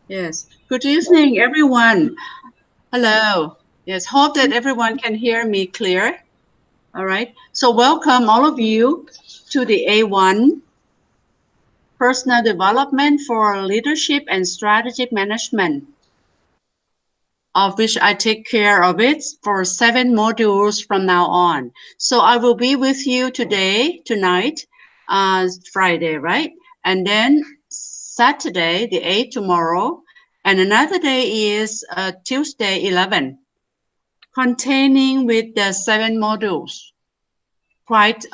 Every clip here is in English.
Yes. Good evening, everyone. Hello. Yes. Hope that everyone can hear me clear. All right. So welcome all of you to the A1 Personal Development for Leadership and Strategic Management, of which I take care of it for 7 modules from now on. So I will be with you tonight, Friday, right? And then Saturday, the 8th tomorrow, and another day is Tuesday, 11, containing with the 7 modules. Quite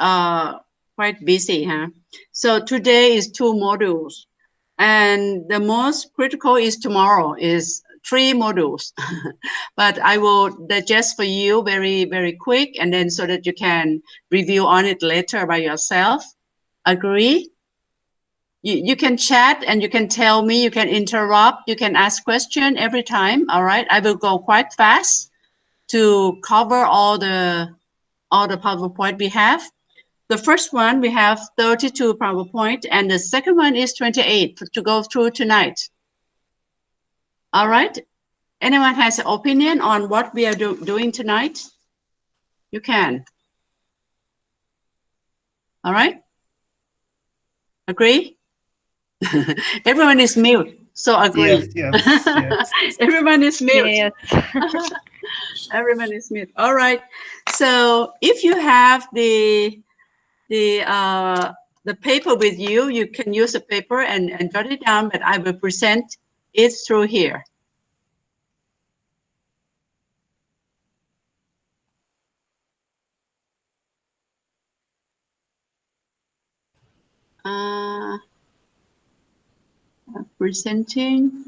busy, huh? So today is 2 modules, and the most critical is tomorrow is 3 modules. But I will digest for you very quick, and then so that you can review on it later by yourself. Agree? You can chat and you can tell me, you can interrupt, you can ask question every time. All right, I will go quite fast to cover all the PowerPoint we have. The first one, we have 32 PowerPoint, and the second one is 28 to go through tonight. All right. Anyone has an opinion on what we are doing tonight? You can. All right. Agree? Everyone is mute, so agree. Yes. Everyone is mute. Yes. Everyone is mute. All right. So if you have the paper with you, you can use the paper and jot it down, but I will present it through here. Presenting.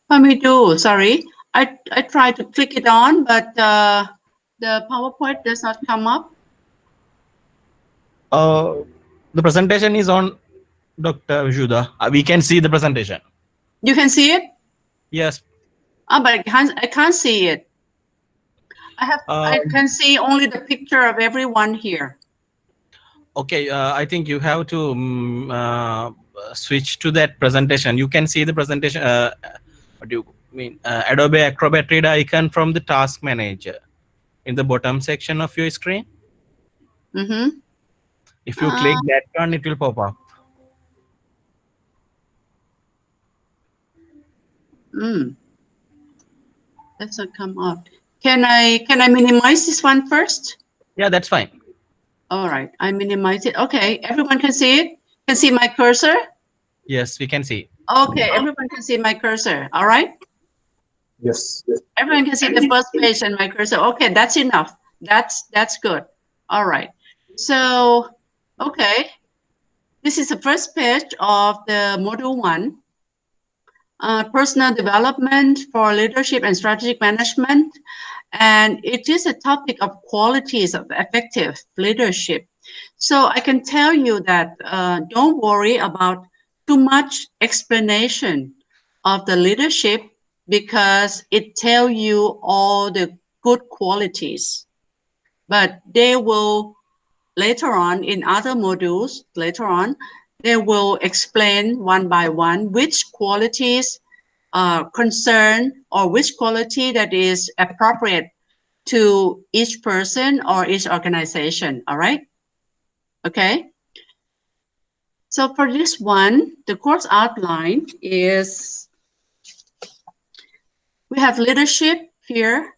Let me do. Sorry, I tried to click it on, but the PowerPoint does not come up. The presentation is on, Dr. Vishuddha. We can see the presentation. You can see it? Yes. But I can't see it. I can see only the picture of everyone here. Okay, I think you have to switch to that presentation. You can see the presentation. What do you mean? Adobe Acrobat Reader icon from the Task Manager in the bottom section of your screen. If you click that one, it will pop up. That's not come up. Can I minimize this one first? Yeah, that's fine. All right, I minimize it. Okay, everyone can see it. Can see my cursor? Yes, we can see. Okay, everyone can see my cursor. All right. Yes. Everyone can see the first page and my cursor. Okay, that's enough. That's good. All right. So, okay. This is the first page of the module 1. Personal development for leadership and strategic management. And it is a topic of qualities of effective leadership. So I can tell you that don't worry about too much explanation of the leadership, because it tells you all the good qualities. But they will later on in other modules, they will explain one by one which qualities concern or which quality that is appropriate to each person or each organization. All right. Okay. So for this one, the course outline is, we have leadership here,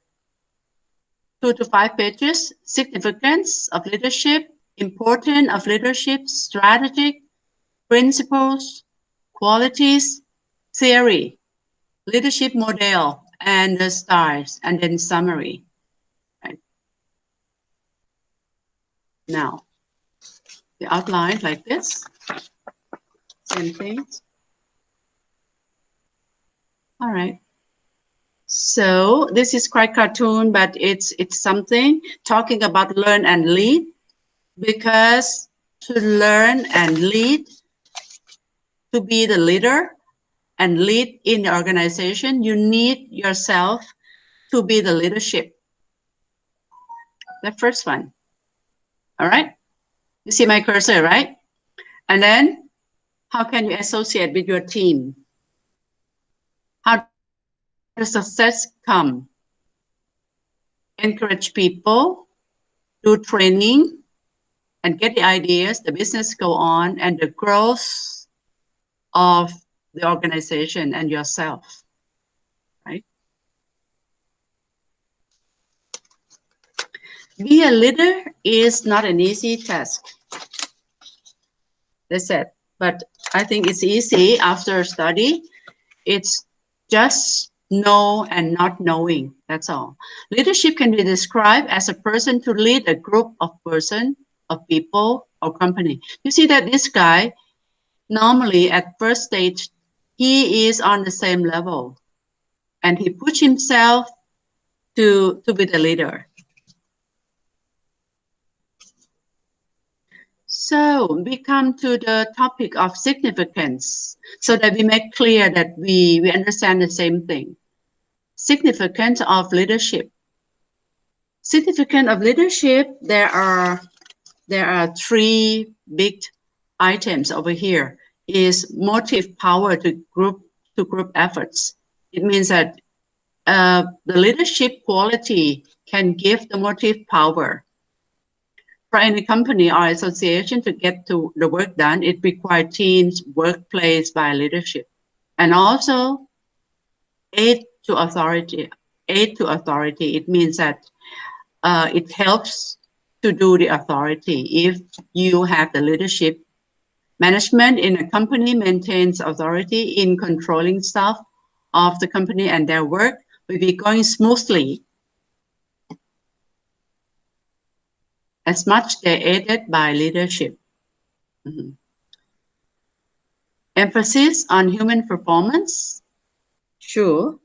2 to 5 pages, significance of leadership, importance of leadership, strategic, principles, qualities, theory, leadership model, and the styles, and then summary. Right. Now, the outline like this, same thing. All right. So this is quite cartoon, but it's something talking about learn and lead, because to learn and lead, to be the leader and lead in the organization, you need yourself to be the leadership. The first one. All right. You see my cursor, right? And then how can you associate with your team? How does success come? Encourage people, do training, and get the ideas, the business go on, and the growth of the organization and yourself, right? Be a leader is not an easy task. They said, but I think it's easy after study. It's just know and not knowing. That's all. Leadership can be described as a person to lead a group of person, of people, or company. You see that this guy, normally at first stage, he is on the same level, and he pushed himself to be the leader. So we come to the topic of significance, so that we make clear that we understand the same thing. Significance of leadership. Significance of leadership, there are three big items over here. Is motive power to group efforts. It means that the leadership quality can give the motive power. For any company or association to get to the work done, it requires teams, workplace by leadership, and also aid to authority. Aid to authority. It means that it helps to do the authority. If you have the leadership, management in a company maintains authority in controlling staff of the company, and their work will be going smoothly as much they're aided by leadership. Mm-hmm. Emphasis on human performance. Sure.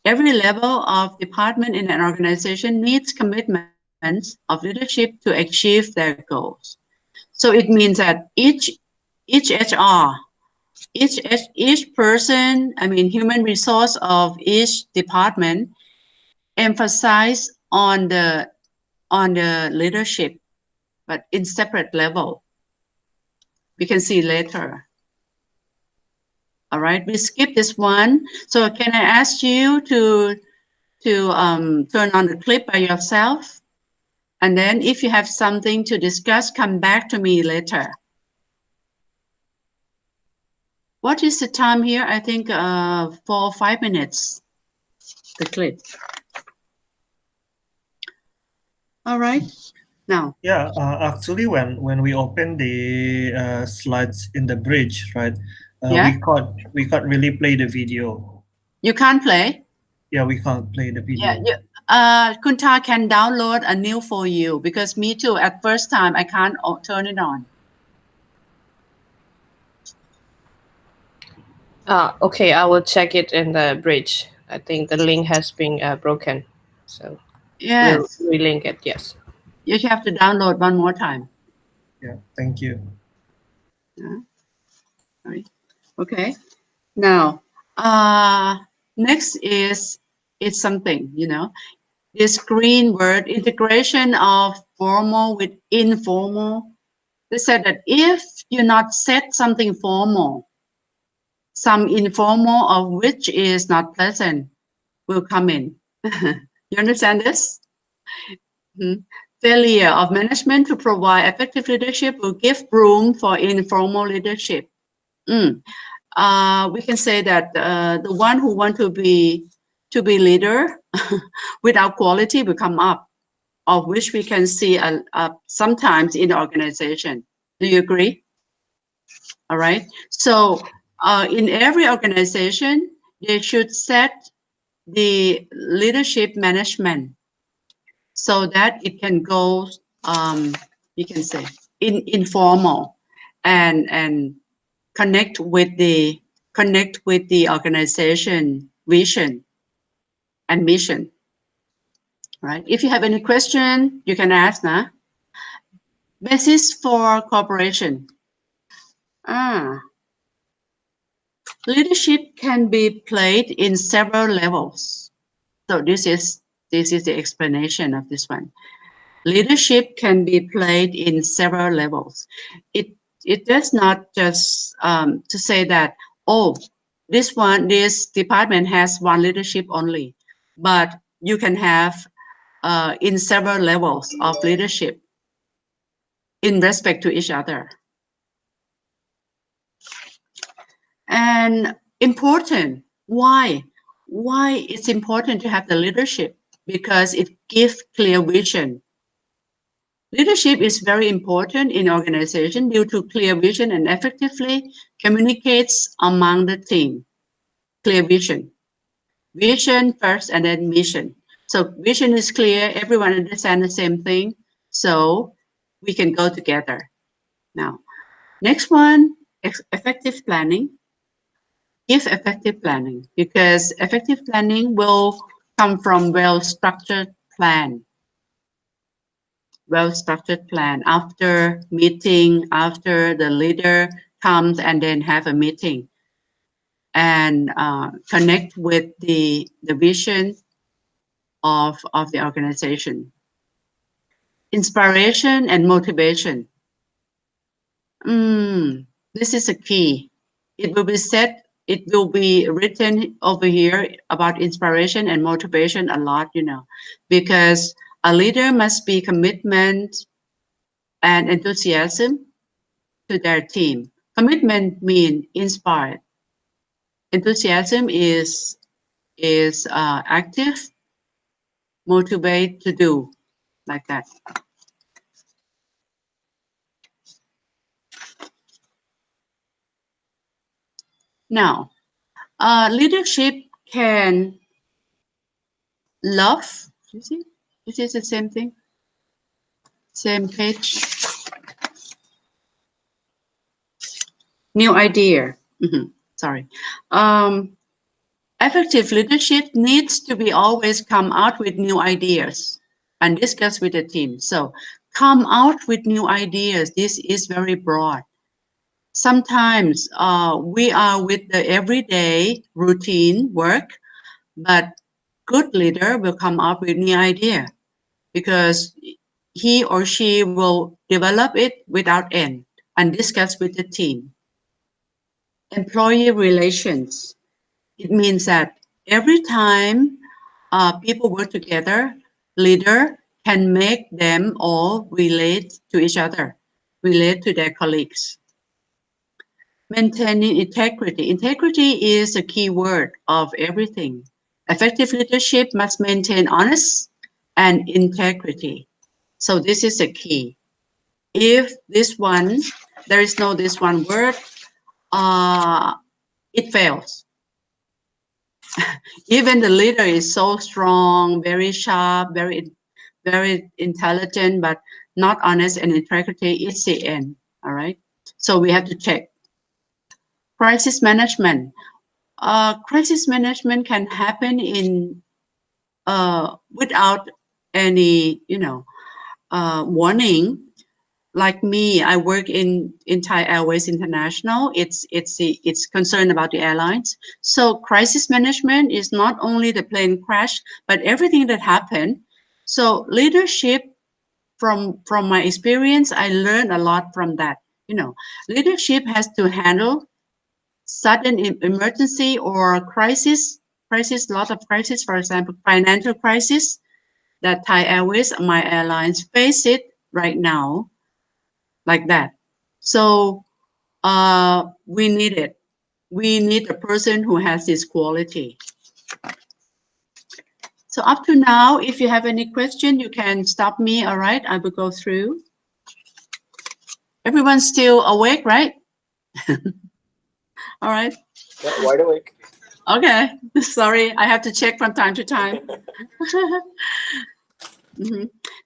Every level of department in an organization needs commitments of leadership to achieve their goals. So it means that each HR, each person, I mean, human resource of each department emphasize on the leadership, but in separate level. We can see later. All right, we skip this one. So can I ask you to turn on the clip by yourself? And then if you have something to discuss, come back to me later. What is the time here? I think 4 or 5 minutes, the clip. All right, now. Yeah, actually, when we open the slides in the bridge, right? Yeah. We can't really play the video. You can't play? Yeah, we can't play the video. Yeah, Kunta can download a new for you, because me too, at first time, I can't turn it on. Okay, I will check it in the bridge. I think the link has been broken. So yes, we'll relink it, yes. You have to download one more time. Yeah, thank you. Yeah. Right. Okay. Now, next is something, you know, this green word, integration of formal with informal. They said that if you not set something formal, some informal of which is not pleasant will come in. You understand this? Mm-hmm. Failure of management to provide effective leadership will give room for informal leadership. We can say that the one who want to be leader without quality will come up, of which we can see sometimes in the organization. Do you agree? All right. So in every organization, they should set the leadership management so that it can go, you can say, informal and connect with the organization vision and mission. Right? If you have any question, you can ask now. Basis for cooperation. Leadership can be played in several levels. So this is the explanation of this one. Leadership can be played in several levels. It does not just to say that, oh, this department has one leadership only, but you can have in several levels of leadership in respect to each other. And important, why it's important to have the leadership? Because it gives clear vision. Leadership is very important in organization due to clear vision and effectively communicates among the team. Clear vision. Vision first and then mission. So vision is clear, everyone understands the same thing, so we can go together. Now, next one, effective planning. Give effective planning, because effective planning will come from well-structured plan. Well-structured plan after meeting, after the leader comes and then have a meeting and connect with the vision of the organization. Inspiration and motivation. This is a key. It will be said, it will be written over here about inspiration and motivation a lot, because a leader must be commitment and enthusiasm to their team. Commitment means inspired. Enthusiasm is active, motivate to do, like that. Now, leadership can love. You see, this is the same thing. Same page. New idea. Sorry. Effective leadership needs to be always come out with new ideas and discuss with the team. So come out with new ideas. This is very broad. Sometimes we are with the everyday routine work, but good leader will come up with new idea because he or she will develop it without end and discuss with the team. Employee relations. It means that every time people work together, leader can make them all relate to each other, relate to their colleagues. Maintaining integrity. Integrity is a key word of everything. Effective leadership must maintain honesty and integrity. So this is a key. If there is no this one word, it fails. Even the leader is so strong, very sharp, very intelligent, but not honest and integrity, it's the end. All right. So we have to check. Crisis management. Crisis management can happen in without any warning. Like me, I work in Thai Airways International. It's concerned about the airlines. So crisis management is not only the plane crash, but everything that happened. So leadership, from my experience, I learned a lot from that. Leadership has to handle sudden emergency or crisis, lot of crisis, for example, financial crisis that Thai Airways, my airlines, face it right now, like that. So we need it. We need a person who has this quality. So up to now, if you have any question, you can stop me, all right? I will go through. Everyone's still awake, right? All right. Yeah, wide awake. Okay, sorry, I have to check from time to time.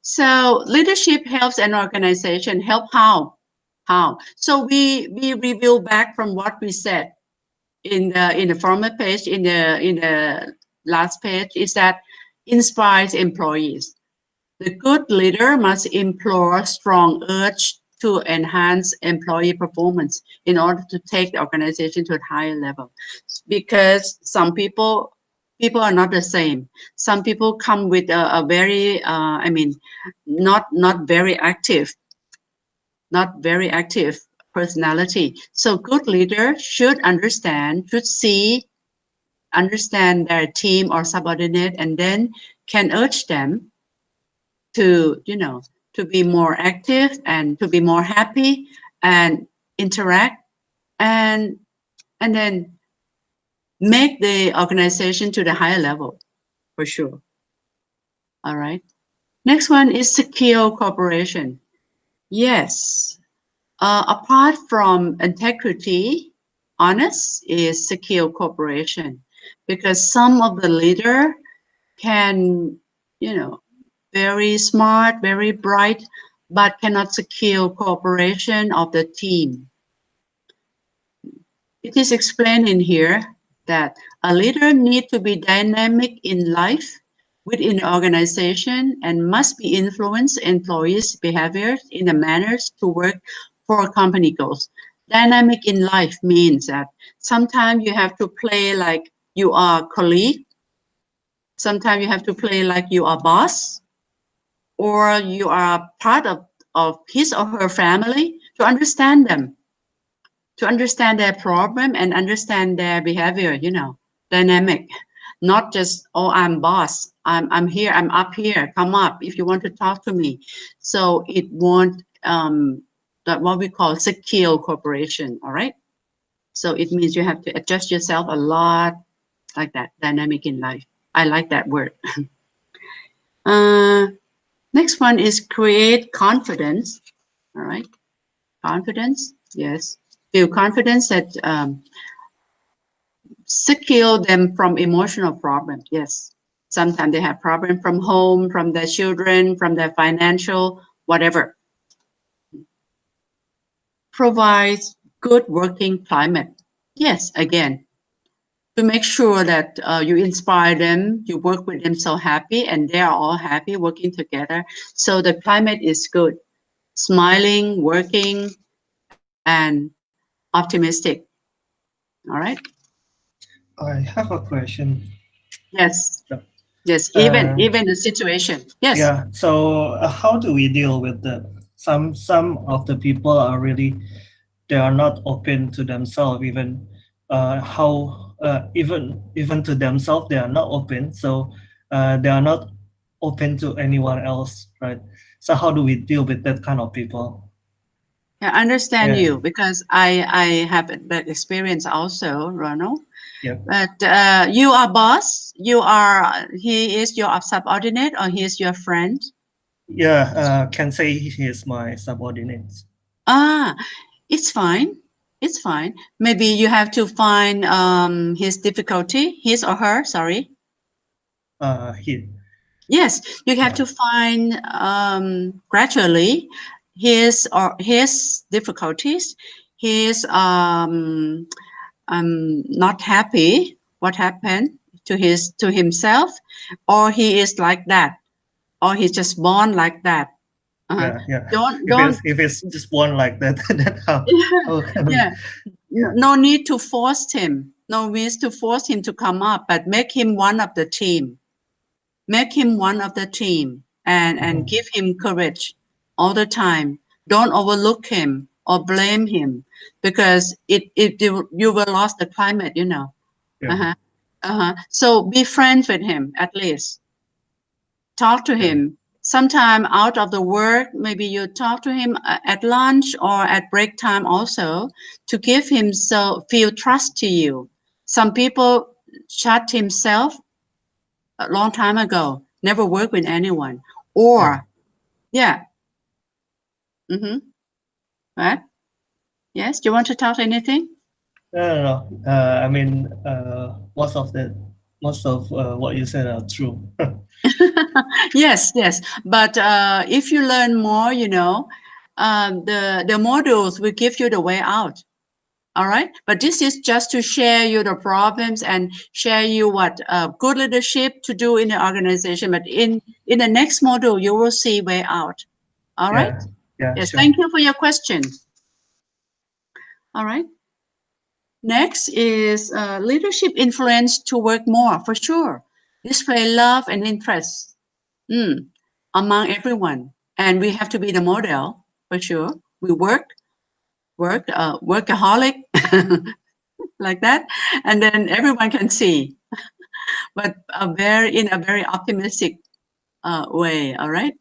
So leadership helps an organization. Help how? How? So we review back from what we said in the former page, in the last page, is that inspires employees. The good leader must implore strong urge to enhance employee performance in order to take the organization to a higher level. Because some people are not the same. Some people come with a very, not very active personality. So good leader should understand their team or subordinate, and then can urge them to, to be more active and to be more happy and interact, and then make the organization to the higher level, for sure. All right. Next one is secure cooperation. Yes. Apart from integrity, honest is secure cooperation, because some of the leader can, very smart, very bright, but cannot secure cooperation of the team. It is explained in here that a leader needs to be dynamic in life within the organization and must be influence employees' behaviors in a manner to work for company goals. Dynamic in life means that sometimes you have to play like you are colleague. Sometimes you have to play like you are boss, or you are part of his or her family, to understand them, to understand their problem and understand their behavior, dynamic. Not just, oh, I'm boss, I'm here, I'm up here, come up if you want to talk to me. So it won't, that what we call secure cooperation, all right? So it means you have to adjust yourself a lot, like that, dynamic in life. I like that word. Next one is create confidence, all right? Confidence, yes. Feel confidence that secure them from emotional problems, yes. Sometimes they have problems from home, from their children, from their financial, whatever. Provides good working climate. Yes, again, to make sure that you inspire them, you work with them so happy, and they are all happy working together. So the climate is good, smiling, working, and optimistic. All right. I have a question. Yes. Sure. Yes. Even the situation. Yes. Yeah. So how do we deal with the some of the people are really, they are not open to themselves, even even to themselves they are not open. So they are not open to anyone else, right? So how do we deal with that kind of people? I understand Yeah. you, because I have that experience also, Ronald. Yeah. But you are boss. He is your subordinate, or he is your friend? Yeah. Can say he is my subordinate. It's fine. It's fine. Maybe you have to find his difficulty, his or her. Sorry. He. Yes, you have to find gradually his or his difficulties. His not happy. What happened to himself, or he is like that, or he's just born like that. Yeah. Don't. If it's just one like that, then how can we? Yeah. No need to force him. No need to force him to come up, but make him one of the team. Make him one of the team, and give him courage all the time. Don't overlook him or blame him, because you will lose the climate, Yeah. So be friends with him at least. Talk to him. Sometime out of the work, maybe you talk to him at lunch or at break time also, to give him feel trust to you. Some people shut himself a long time ago, never work with anyone, or right? Yes, do you want to talk anything? No. I mean, most of what you said are true. Yes, but if you learn more, the modules will give you the way out. All right, but this is just to share you the problems and share you what good leadership to do in the organization. But in the next module, you will see way out. All right. Yeah, Yes, sure. thank you for your question. All right. Next is leadership influence to work more, for sure. Display love and interest among everyone. And we have to be the model, for sure. We workaholic, like that. And then everyone can see, but in a very optimistic way, all right?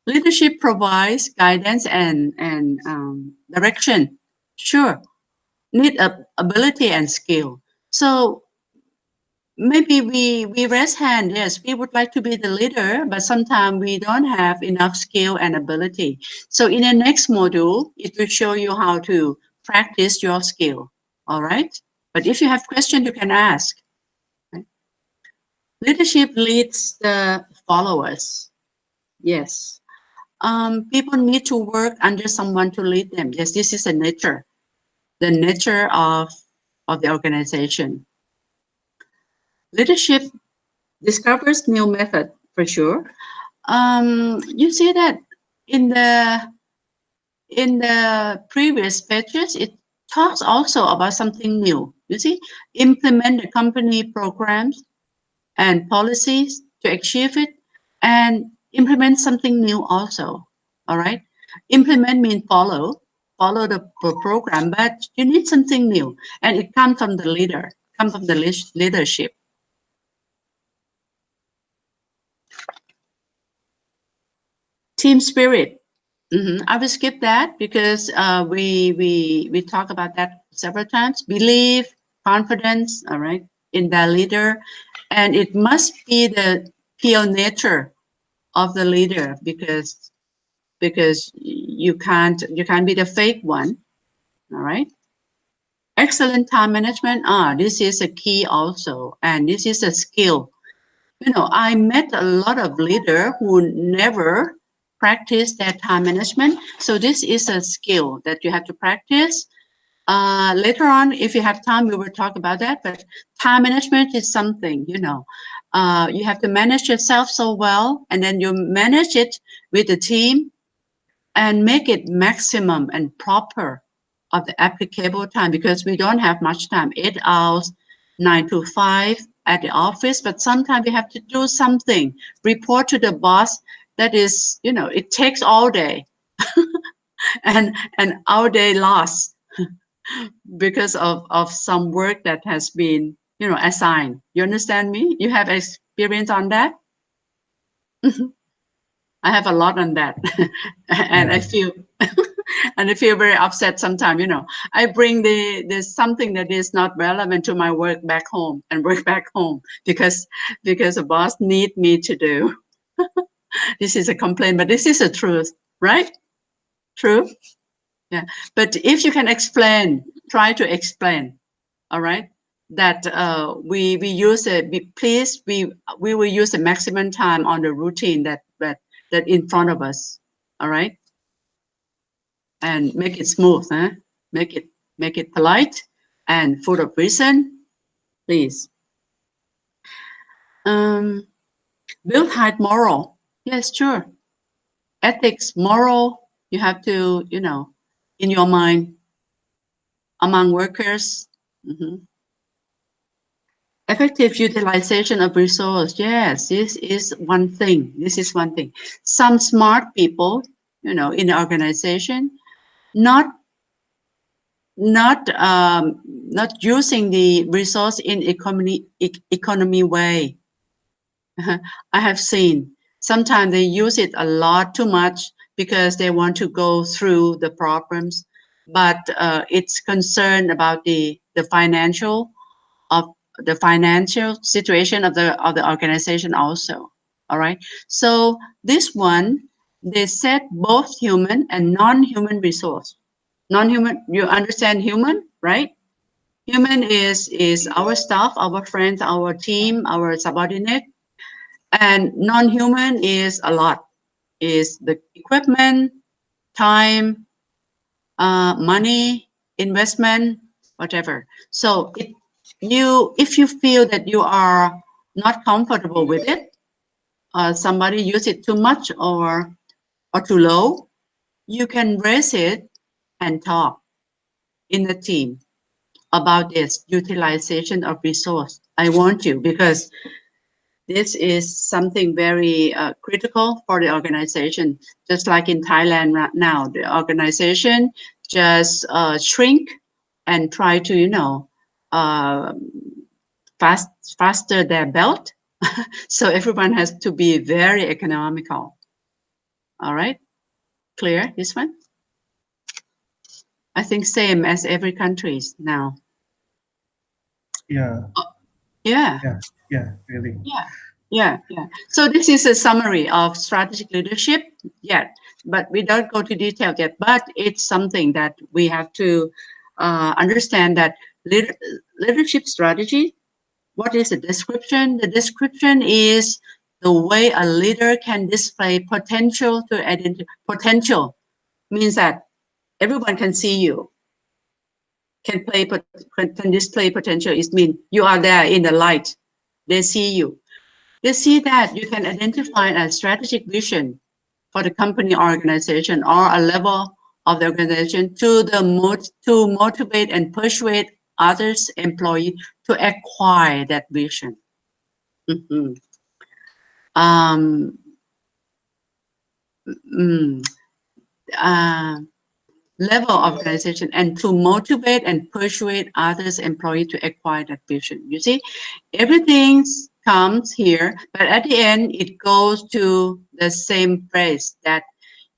Leadership provides guidance and direction. Sure, need ability and skill. So maybe we raise hand. Yes, we would like to be the leader, but sometimes we don't have enough skill and ability. So in the next module, it will show you how to practice your skill. All right. But if you have questions, you can ask. Right? Leadership leads the followers. Yes. People need to work under someone to lead them. Yes, this is the nature of the organization. Leadership discovers new method, for sure. You see that in the previous pages, it talks also about something new. You see, implement the company programs and policies to achieve it, and implement something new also. All right, implement means follow the program, but you need something new, and it comes from the leader, comes from the leadership. Team spirit. I will skip that because we talk about that several times. Belief, confidence, all right, in the leader, and it must be the pure nature of the leader because you can't be the fake one. All right. Excellent time management. This is a key also, and this is a skill. You know, I met a lot of leaders who never practice their time management. So this is a skill that you have to practice. Later on, if you have time, we will talk about that. But time management is something, you know, you have to manage yourself so well, and then you manage it with the team and make it maximum and proper of the applicable time, because we don't have much time, 8 hours, 9 to 5 at the office, but sometimes we have to do something, report to the boss. That is, you know, it takes all day and our day lost because of some work that has been, you know, assigned. You understand me? You have experience on that? I have a lot on that. And I feel and I feel very upset sometimes, you know. I bring there's something that is not relevant to my work back home and work back home because the boss need me to do. This is a complaint, but this is the truth, right? True? Yeah. But if you can explain, try to explain, all right? That we use it, please, we will use the maximum time on the routine that in front of us, all right? And make it smooth, huh? Make it polite and full of reason, please. Build high moral. Yes, sure. Ethics, moral, you have to, you know, in your mind among workers. Effective utilization of resource. Yes, this is one thing. Some smart people, you know, in the organization, not using the resource in economy way. I have seen sometimes they use it a lot too much because they want to go through the problems, but it's concerned about the financial situation of the organization also. All right. So this one, they set both human and non-human resource. Non-human, you understand human, right? Human is our staff, our friends, our team, our subordinate, and non-human is a lot. Is the equipment, time, money, investment, whatever. So if you feel that you are not comfortable with it, somebody use it too much or too low, you can raise it and talk in the team about this utilization of resource. I want you, because this is something very critical for the organization. Just like in Thailand right now, the organization just shrink and try to, you know, faster their belt. So everyone has to be very economical. All right, clear this one? I think same as every countries now. Yeah. Yeah. Yeah, really. Yeah. So this is a summary of strategic leadership. Yeah, but we don't go to detail yet. But it's something that we have to understand that leadership strategy. What is the description? The description is the way a leader can display potential to identify. Potential means that everyone can see you, can display potential. It means you are there in the light. They see you. They see that you can identify a strategic vision for the company or organization or a level of the organization to motivate and persuade others employees to acquire that vision. Mhm. Level of organization and to motivate and persuade others employees to acquire that vision. You see, everything comes here, but at the end, it goes to the same phrase that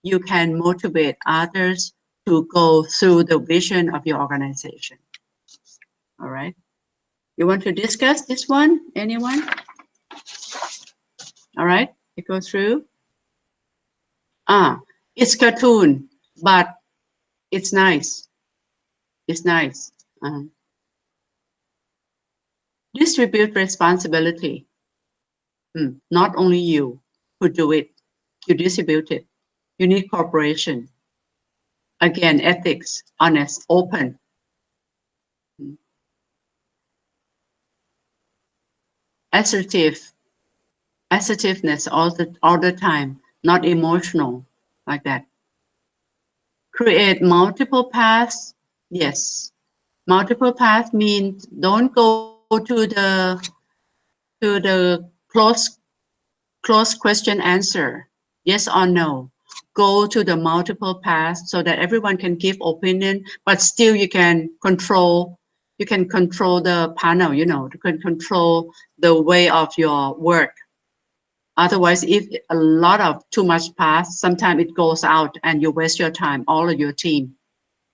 you can motivate others to go through the vision of your organization. All right. You want to discuss this one? Anyone? All right. It goes through. It's cartoon, but it's nice. It's nice. Distribute responsibility. Not only you who do it, you distribute it. You need cooperation. Again, ethics, honest, open. Assertiveness all the time, not emotional like that. Create multiple paths. Yes, multiple paths means don't go to the close question answer, yes or no. Go to the multiple paths so that everyone can give opinion, but still you can control the panel, you know, you can control the way of your work. Otherwise, if a lot of too much paths, sometimes it goes out and you waste your time, all of your team.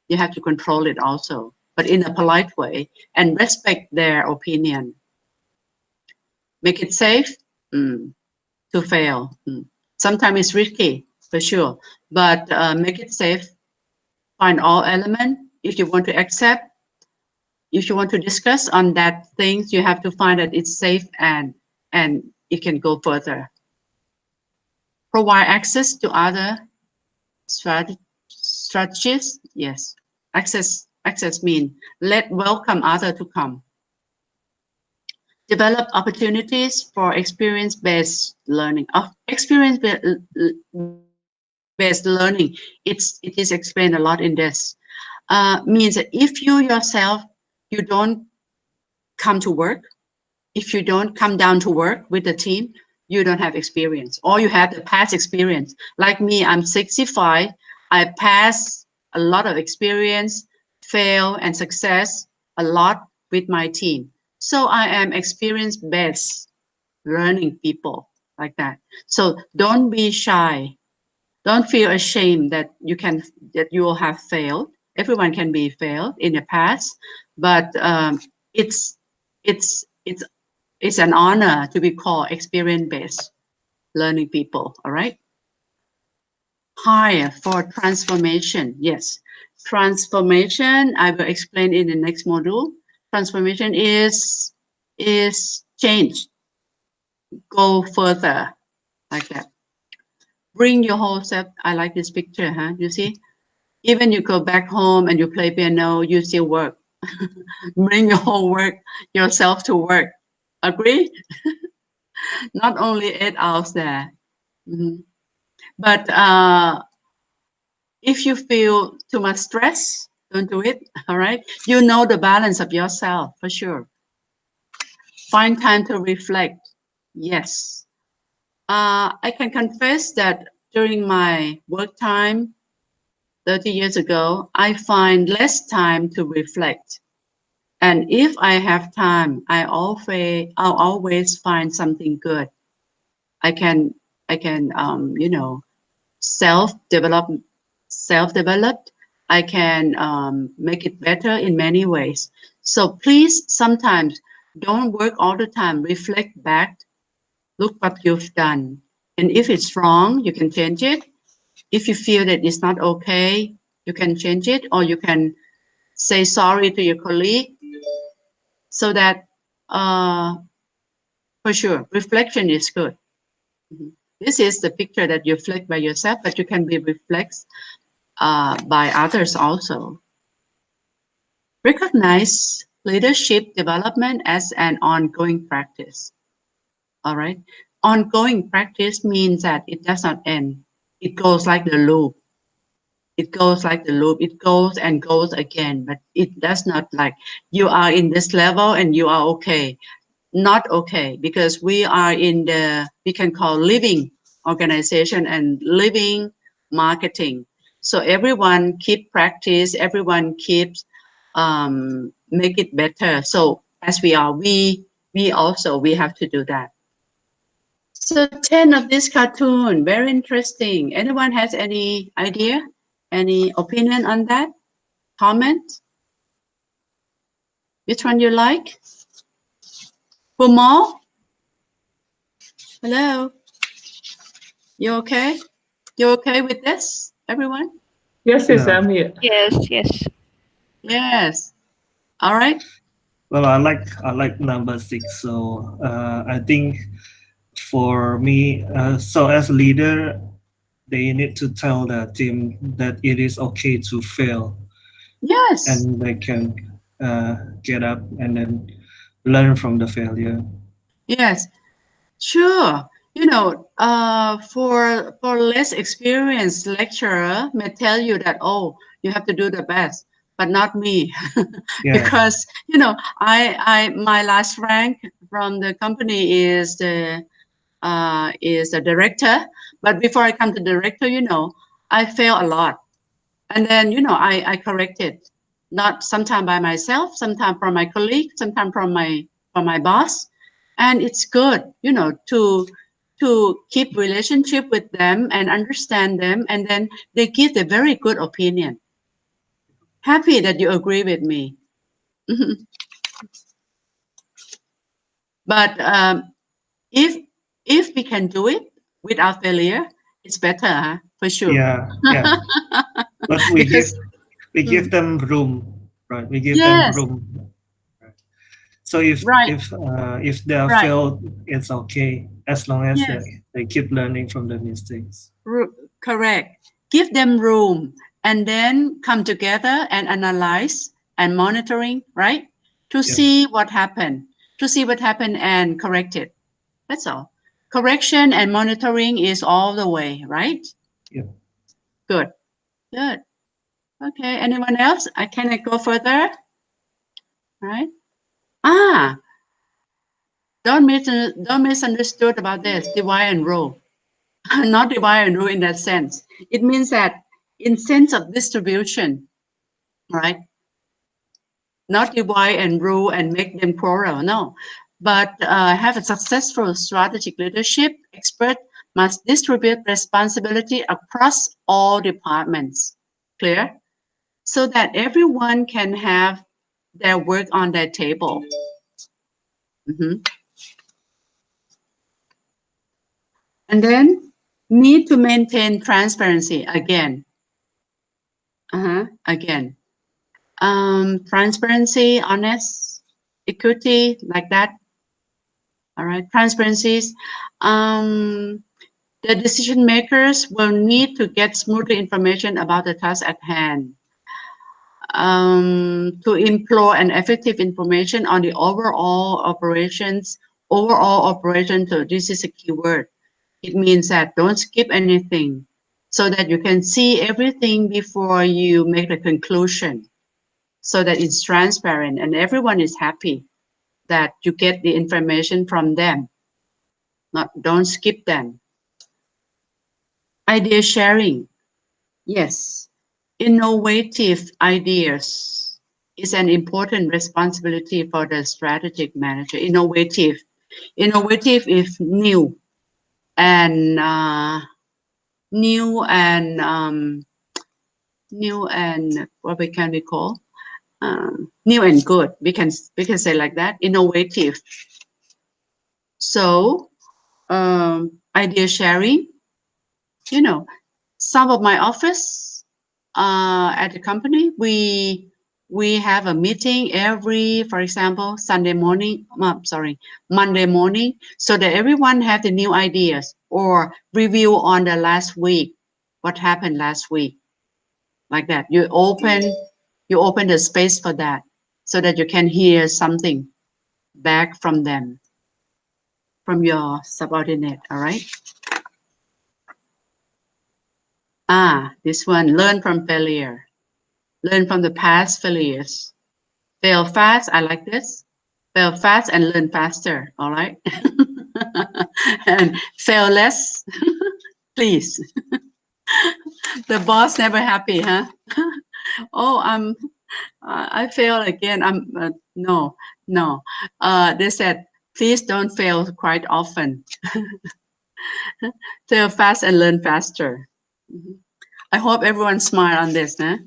You have to control it also, but in a polite way and respect their opinion. Make it safe to fail. Sometimes it's risky, for sure, but make it safe. Find all elements. If you want to accept, if you want to discuss on that things, you have to find that it's safe and it can go further. Provide access to other strategies. Yes, access mean welcome other to come. Develop opportunities for experience-based learning. Experience-based learning, it is explained a lot in this. Means that if you yourself, you don't come to work, if you don't come down to work with the team, you don't have experience, or you have the past experience. Like me, I'm 65. I passed a lot of experience, fail and success a lot with my team. So I am experience-based learning people like that. So don't be shy. Don't feel ashamed that you will have failed. Everyone can be failed in the past, but it's an honor to be called experience-based learning people. All right. Hire for transformation. Yes, transformation. I will explain in the next module. Transformation is change. Go further like that. Bring your whole self. I like this picture, huh? You see, even you go back home and you play piano, you still work. Bring your whole yourself to work. Agree? Not only 8 hours there. But If you feel too much stress, don't do it. All right. You know the balance of yourself for sure. Find time to reflect. Yes. I can confess that during my work time 30 years ago, I find less time to reflect. And if I have time, I'll always find something good. I can, you know, self-developed. I can make it better in many ways. So please, sometimes don't work all the time. Reflect back. Look what you've done. And if it's wrong, you can change it. If you feel that it's not okay, you can change it, or you can say sorry to your colleague, so that for sure reflection is good. This is the picture that you reflect by yourself, but you can be reflected by others also. Recognize leadership development as an ongoing practice. All right, ongoing practice means that it does not end. It goes like the loop. It goes like the loop. It goes and goes again, but it does not like you are in this level and you are okay. Not okay, because we are in the, we can call living organization and living marketing. So everyone keep practice, everyone keeps make it better. So as we are, we also, we have to do that. So 10 of this cartoon, very interesting. Anyone has any idea, any opinion on that? Comment? Which one you like? Fumo? Hello? You okay? You okay with this, everyone? Yes, Yeah. I'm here. Yes. Yes. All right. Well, I like number 6. So I think for me, so as a leader, they need to tell the team that it is okay to fail, Yes. and they can get up and then learn from the failure. Yes. Sure. You know, for less experienced lecturer may tell you that, oh, you have to do the best, but not me. Yeah. Because, you know, my last rank from the company is the director. But before I come to director, you know, I fail a lot. And then, you know, I corrected, not sometime by myself, sometime from my colleague, sometime from my boss. And it's good, you know, to keep relationship with them and understand them, and then they give a very good opinion. Happy that you agree with me. But if we can do it without failure, it's better, huh? For sure. Yeah. But we Because give them room, right? We give yes, them room. So if right, if they are right. failed, it's okay as long as Yes. they keep learning from the mistakes. Correct. Give them room, and then come together and analyze and monitoring, right? To Yeah. see what happened, and correct it. That's all. Correction and monitoring is all the way, right? Yeah. Good. Okay. Anyone else? Can I go further? Right? Don't misunderstood about this, divide and rule. Not divide and rule in that sense. It means that in sense of distribution, right? Not divide and rule and make them quarrel, no. But have a successful strategic leadership, expert must distribute responsibility across all departments. Clear? So that everyone can have their work on their table. And then need to maintain transparency again. Again. Transparency, honest, equity, like that. All right, transparencies. The decision makers will need to get smoother information about the task at hand. To employ an effective information on the overall operation. So this is a keyword. It means that don't skip anything. so that you can see everything before you make the conclusion, so that it's transparent and everyone is happy that you get the information from them. Don't skip them. Idea sharing. Yes, innovative ideas is an important responsibility for the strategic manager. Innovative is new and what we can call new and good. We can say like that. Innovative. So idea sharing. You know, some of my office at the company, we have a meeting every, for example, Monday morning, so that everyone have the new ideas or review on the last week, what happened last week, like that. You open the space for that, so that you can hear something back from them, from your subordinate. All right. This one, learn from failure. Learn from the past failures. Fail fast, I like this. Fail fast and learn faster, all right? And fail less, please. The boss never happy, huh? Oh, I failed again. No. They said, please don't fail quite often. Fail fast and learn faster. I hope everyone smile on this, huh?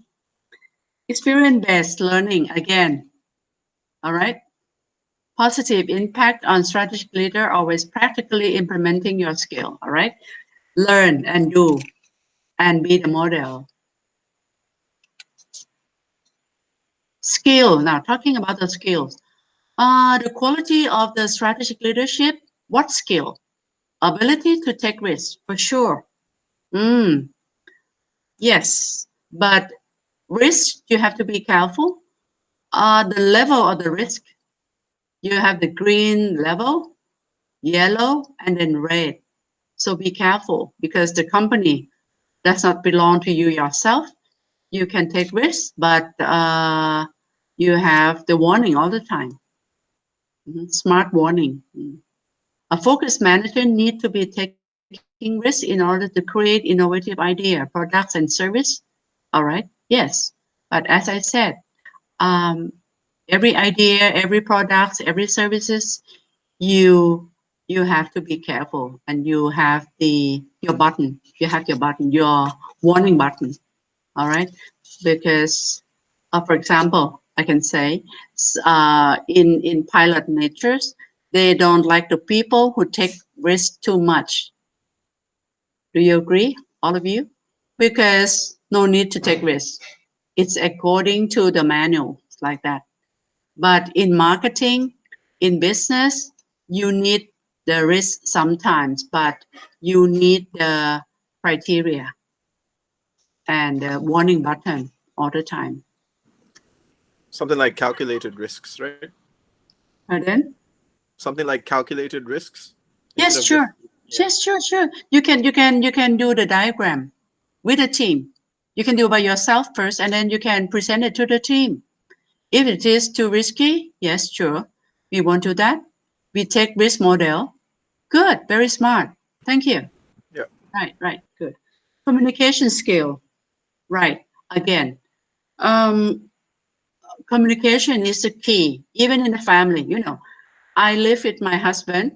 Experience-based learning again. All right. Positive impact on strategic leader, always practically implementing your skill. All right. Learn and do and be the model. Skill. Now talking about the skills. The quality of the strategic leadership. What skill? Ability to take risks, for sure. Yes, but risk, you have to be careful. The level of the risk. You have the green level, yellow, and then red. So be careful, because the company does not belong to you yourself. You can take risks, but you have the warning all the time. Smart warning. A focused manager needs to be taking risks in order to create innovative idea, products, and service. All right. Yes. But as I said, every idea, every product, every services, you have to be careful, and you have your button. You have your button, your warning button. All right, because for example, I can say in pilot natures, they don't like the people who take risks too much. Do you agree, all of you? Because no need to take risks. It's according to the manual, like that. But in marketing, in business, you need the risk sometimes, but you need the criteria and the warning button all the time. Something like calculated risks, right? Pardon? Something like calculated risks. Yes, sure. Yes, sure. You can do the diagram with a team. You can do it by yourself first, and then you can present it to the team. If it is too risky, yes, sure. We won't do that. We take risk model. Good, very smart. Thank you. Yeah. Right, good. Communication skill. Right, again. Communication is the key, even in the family. You know, I live with my husband.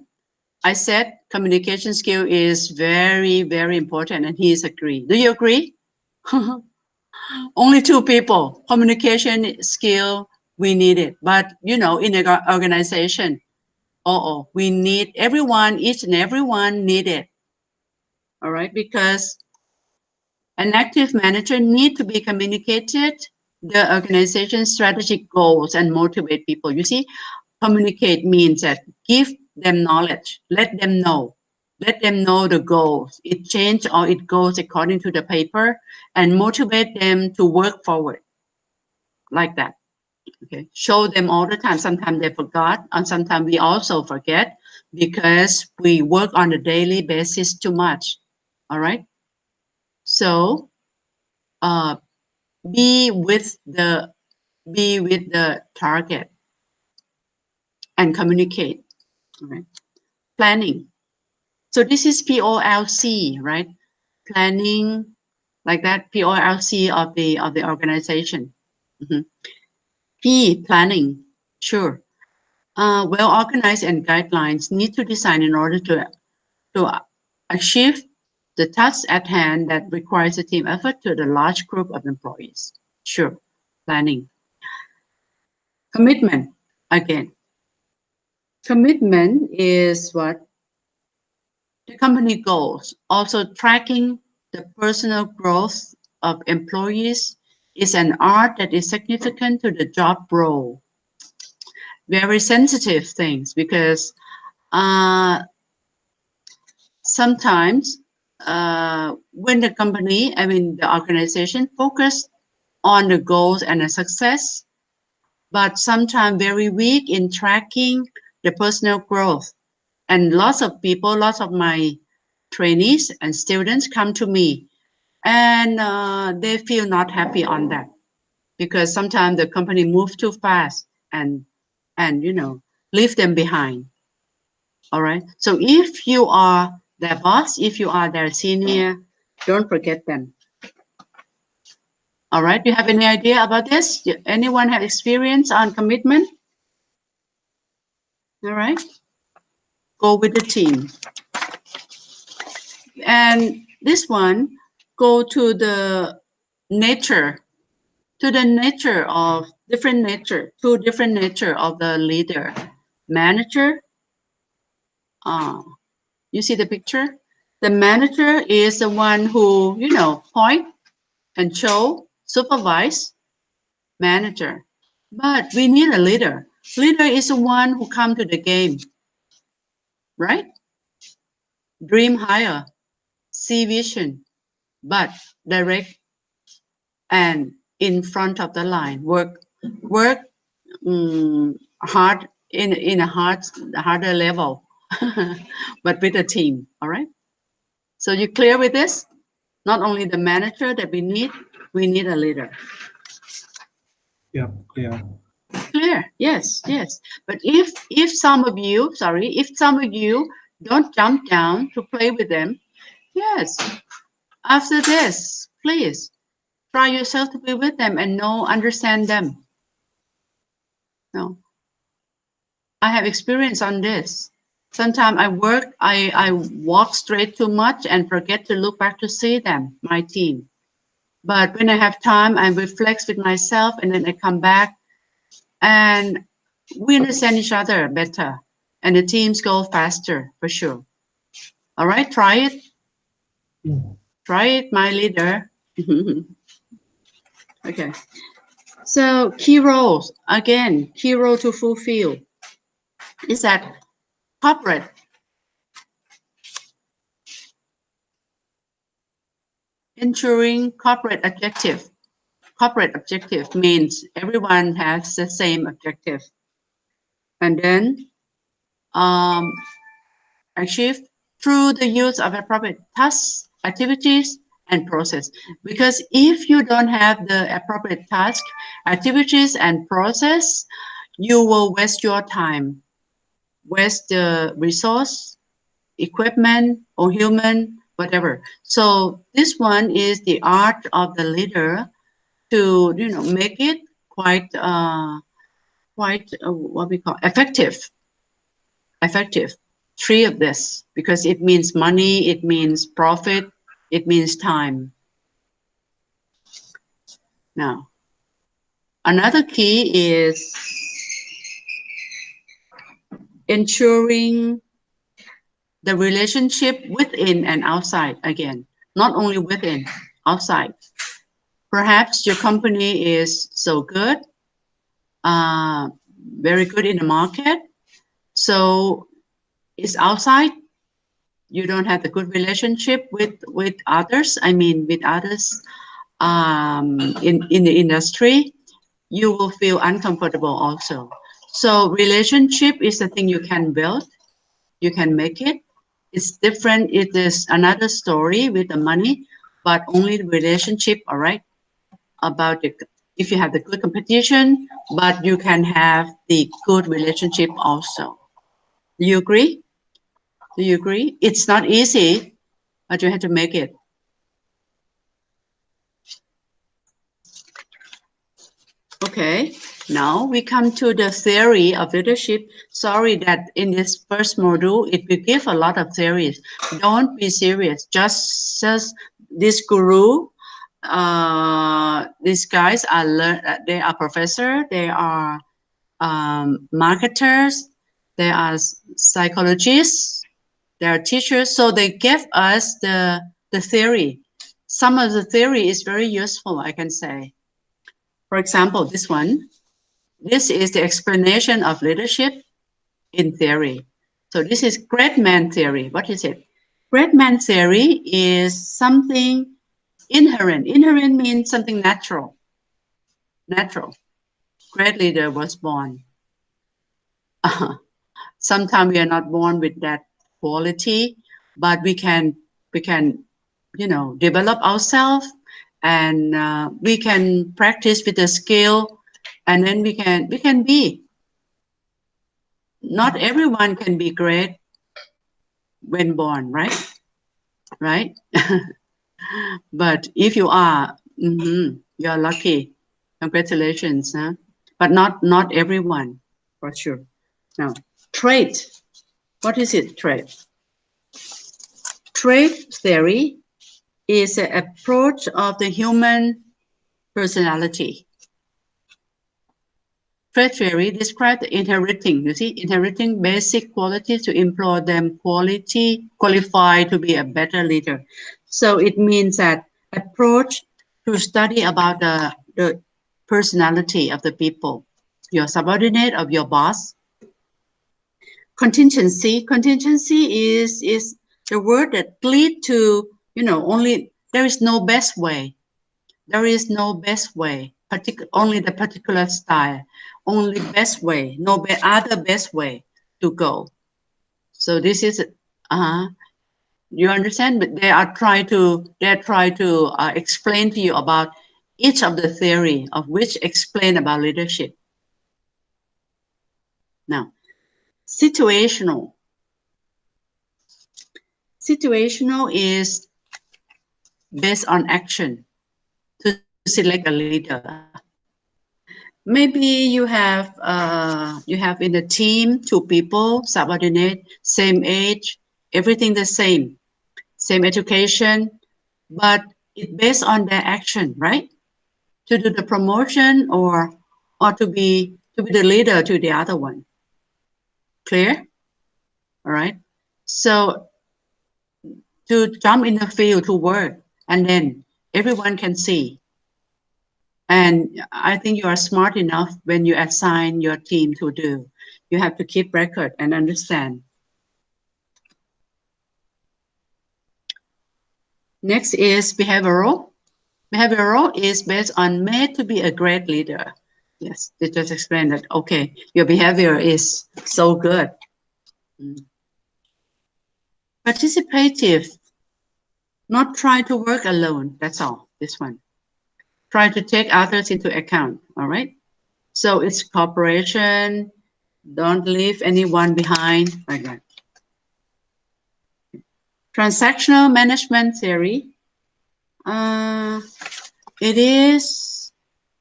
I said communication skill is very, very important, and he's agreed. Do you agree? Only two people. Communication skill, we need it. But, you know, in an organization, we need everyone, each and everyone need it. All right, because an active manager need to be communicated the organization's strategic goals and motivate people. You see, communicate means that give them knowledge, let them know the goals. It changes or it goes according to the paper, and motivate them to work forward, like that. Okay, show them all the time. Sometimes they forgot, and sometimes we also forget because we work on a daily basis too much. All right. So be with the target and communicate. All right. Planning. So this is POLC, right? Planning, like that, POLC of the organization. P, planning. Sure. Well organized and guidelines need to design in order to achieve the task at hand that requires a team effort to the large group of employees. Sure. Planning. Commitment. Again. Commitment is what? The company goals. Also tracking the personal growth of employees is an art that is significant to the job role. Very sensitive things because sometimes when the company, the organization focus on the goals and the success, but sometimes very weak in tracking the personal growth. And lots of people, lots of my trainees and students come to me and they feel not happy on that because sometimes the company moves too fast and leave them behind. All right. So if you are their boss, if you are their senior, don't forget them. All right. Do you have any idea about this? Anyone have experience on commitment? All right. Go with the team. And this one, go to the nature, two different nature of the leader. Manager, you see the picture? The manager is the one who, point and show, supervise, manager. But we need a leader. Leader is the one who come to the game, right? Dream higher, see vision, but direct and in front of the line. Work hard in a harder level, but with a team. All right. So you clear with this? Not only the manager that we need a leader. Yeah, clear. Clear. Yes. But if some of you don't jump down to play with them, yes. After this, please try yourself to be with them and understand them. No. I have experience on this. Sometimes I walk straight too much and forget to look back to see them, my team. But when I have time, I reflect with myself and then I come back and we understand each other better and the teams go faster for sure. All right, try it. Try it, my leader. Okay. So key roles, again, key role to fulfill is that corporate. Ensuring corporate objective. Corporate objective means everyone has the same objective. And then achieve through the use of appropriate tasks, activities, and process. Because if you don't have the appropriate task, activities, and process, you will waste your time, waste the resource, equipment, or human, whatever. So this one is the art of the leader to make it quite what we call effective. Three of this, because it means money, it means profit, it means time. Now, another key is ensuring the relationship within and outside. Again, not only within, outside. Perhaps your company is so good, very good in the market. So it's outside. You don't have a good relationship with others. With others in the industry, you will feel uncomfortable also. So relationship is the thing you can build. You can make it. It's different. It is another story with the money. but only the relationship, all right? About the, if you have the good competition, but you can have the good relationship also. Do you agree? Do you agree? It's not easy, but you have to make it. Okay, now we come to the theory of leadership. Sorry that in this first module, it will give a lot of theories. Don't be serious. Just this guru, these guys are they are professors, they are marketers, they are psychologists, they are teachers. So they give us the theory. Some of the theory is very useful, I can say. For example, this one. This is the explanation of leadership in theory. So this is great man theory. What is it? Great man theory is something inherent. Inherent means something natural. Natural. Great leader was born. Sometimes we are not born with that quality, but we can, you know, develop ourselves, and we can practice with the skill, and then we can be. Not everyone can be great when born, right? Right? But if you are, you're lucky. Congratulations, huh? But not everyone, for sure. Now, trait. What is it, trait? Trait theory is an approach of the human personality. Trait theory describes inheriting, you see, inheriting basic qualities to employ them qualified to be a better leader. So it means that approach to study about the personality of the people, your subordinate, of your boss. Contingency is the word that lead to, you know, only there is no best way. There is no best way, only the particular style, only best way, no other best way to go. So this is, you understand? But they try to explain to you about each of the theory of which explain about leadership. Now, situational. Situational is based on action to select a leader. Maybe you have in the team 2 people, subordinate, same age, everything the same education, but it's based on their action, right? To do the promotion or to be the leader to the other one. Clear? All right. So to jump in the field to work, and then everyone can see. And I think you are smart enough when you assign your team to do. You have to keep record and understand. Next is behavioral. Behavioral is based on made to be a great leader. Yes, they just explained that, okay, your behavior is so good. Participative, not try to work alone, that's all, this one. Try to take others into account, all right? So it's cooperation, don't leave anyone behind, like that. Transactional management theory, it is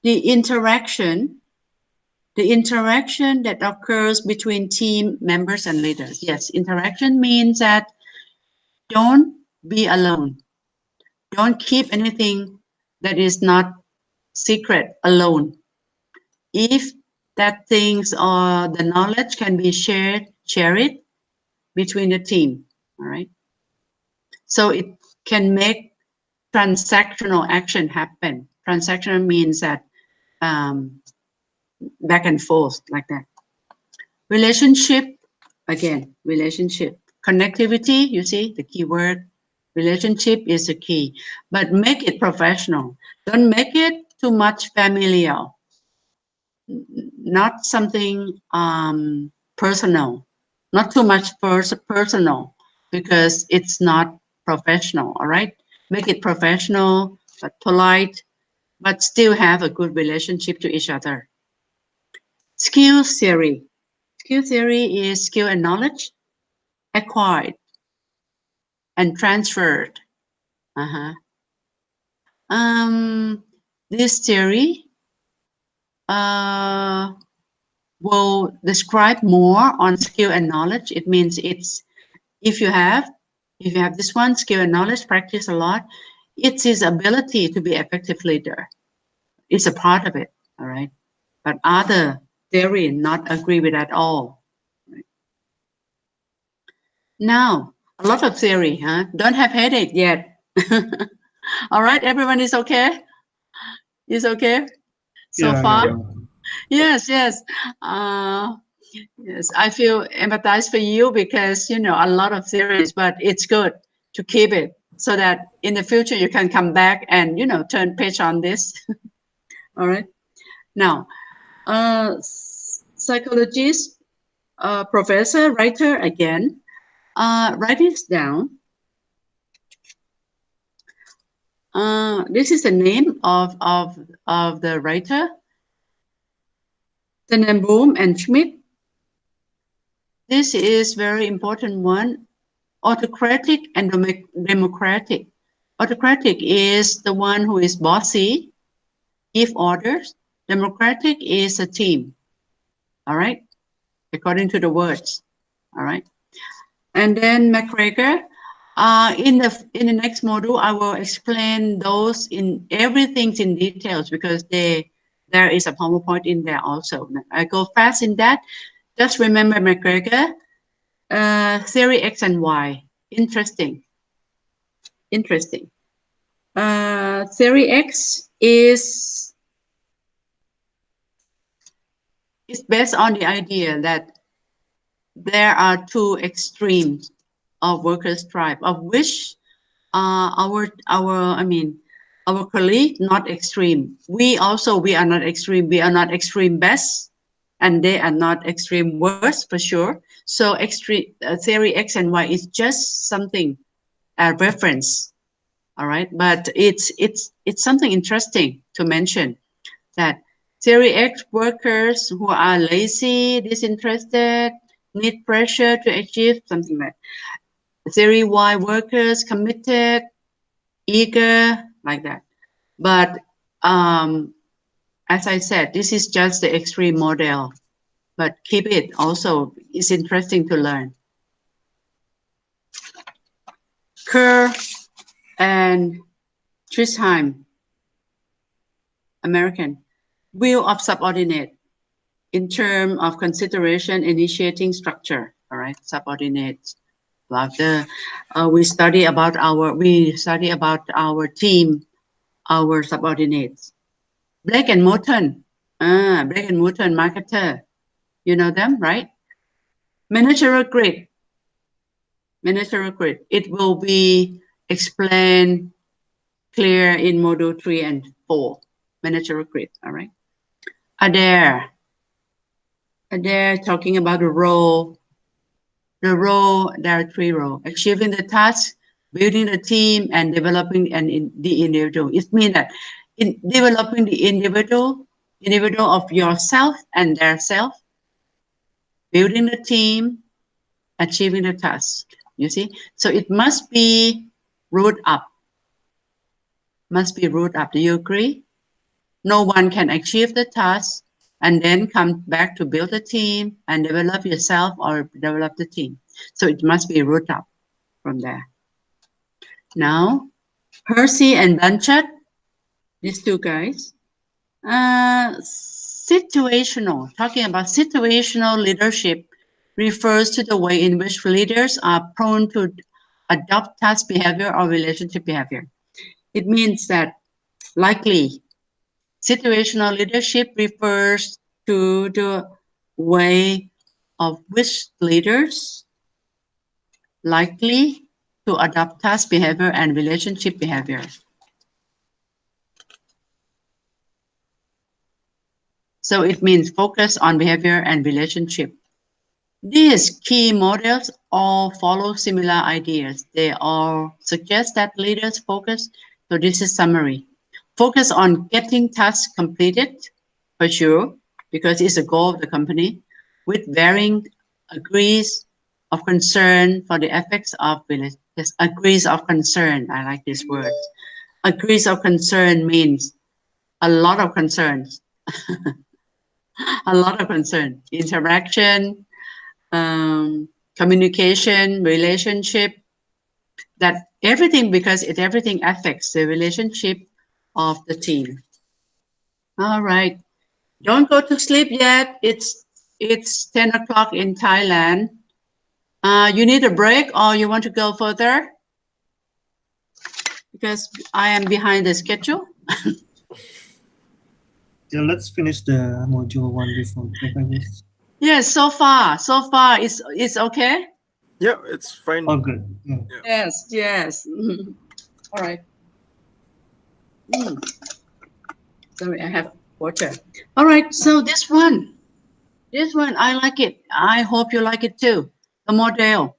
the interaction that occurs between team members and leaders. Yes, interaction means that don't be alone. Don't keep anything that is not secret alone. If that things or the knowledge can be shared, share it between the team, all right? So it can make transactional action happen. Transactional means that back and forth like that. Relationship, again, relationship. Connectivity, you see the key word. Relationship is the key, but make it professional. Don't make it too much familial. Not something personal. Not too much personal, because it's not professional, all right? make it professional, but polite, but still have a good relationship to each other. Skill theory. Skill theory is skill and knowledge acquired and transferred. This theory will describe more on skill and knowledge. It means it's if you have this one, skill and knowledge, practice a lot, it's his ability to be effective leader. It's a part of it, all right? But other theory not agree with at all. Right? Now, a lot of theory, huh? Don't have headache yet. All right, everyone is okay? Is okay so far? Yes. Yes, I feel empathize for you because you know a lot of theories, but it's good to keep it so that in the future you can come back and you know turn page on this. All right. Now, psychologist, professor, writer again. Write this down. This is the name of the writer. Tenenbaum and Schmidt. This is very important one. Autocratic and democratic. Autocratic is the one who is bossy, give orders. Democratic is a team. All right, according to the words. All right, and then McGregor. In the next module, I will explain those in everything in details because there is a PowerPoint in there also. I go fast in that. Just remember McGregor, theory X and Y. Interesting. Theory X is based on the idea that there are two extremes of workers' stripe, of which our colleague not extreme. We are not extreme. We are not extreme best, and they are not extreme worst for sure. So extreme theory X and Y is just something, a reference. All right, but it's something interesting to mention that theory X workers who are lazy, disinterested, need pressure to achieve something like theory Y workers committed, eager, like that. But as I said, this is just the extreme model, but keep it also. It's interesting to learn. Kerr and Trisheim, American, will of subordinate in terms of consideration, initiating structure. All right, subordinate. After we study about our team, our subordinates. Blake and Morton, marketer, you know them, right? Managerial grid. It will be explained clear in module 3 and 4. Managerial grid, all right? Adair talking about the role. There are 3 roles: achieving the task, building the team, and developing the individual. It means that in developing the individual of yourself and their self, building the team, achieving the task. You see, so it must be root up. Do you agree? No one can achieve the task and then come back to build a team and develop yourself or develop the team. So it must be root up from there. Now, Hersey and Blanchard, these 2 guys, talking about situational leadership refers to the way in which leaders are prone to adopt task behavior or relationship behavior. It means that likely situational leadership refers to the way of which leaders likely to adopt task behavior and relationship behavior. So it means focus on behavior and relationship. These key models all follow similar ideas. They all suggest that leaders focus, so this is summary, focus on getting tasks completed, for sure, because it's a goal of the company, with varying degrees of concern for the effects of village. Yes, degrees of concern, I like this word. Degrees of concern means a lot of concerns, a lot of concern, interaction, communication, relationship, that everything, because everything affects the relationship of the team. All right, don't go to sleep yet. It's 10 o'clock in Thailand. You need a break or you want to go further? Because I am behind the schedule. Yeah, let's finish the module 1 before break, I guess. Yes, so far it's okay. Yeah, it's fine. Oh, good. Yeah. Yes, yes. All right. Sorry, I have water. All right, so this one, I like it. I hope you like it too. The model,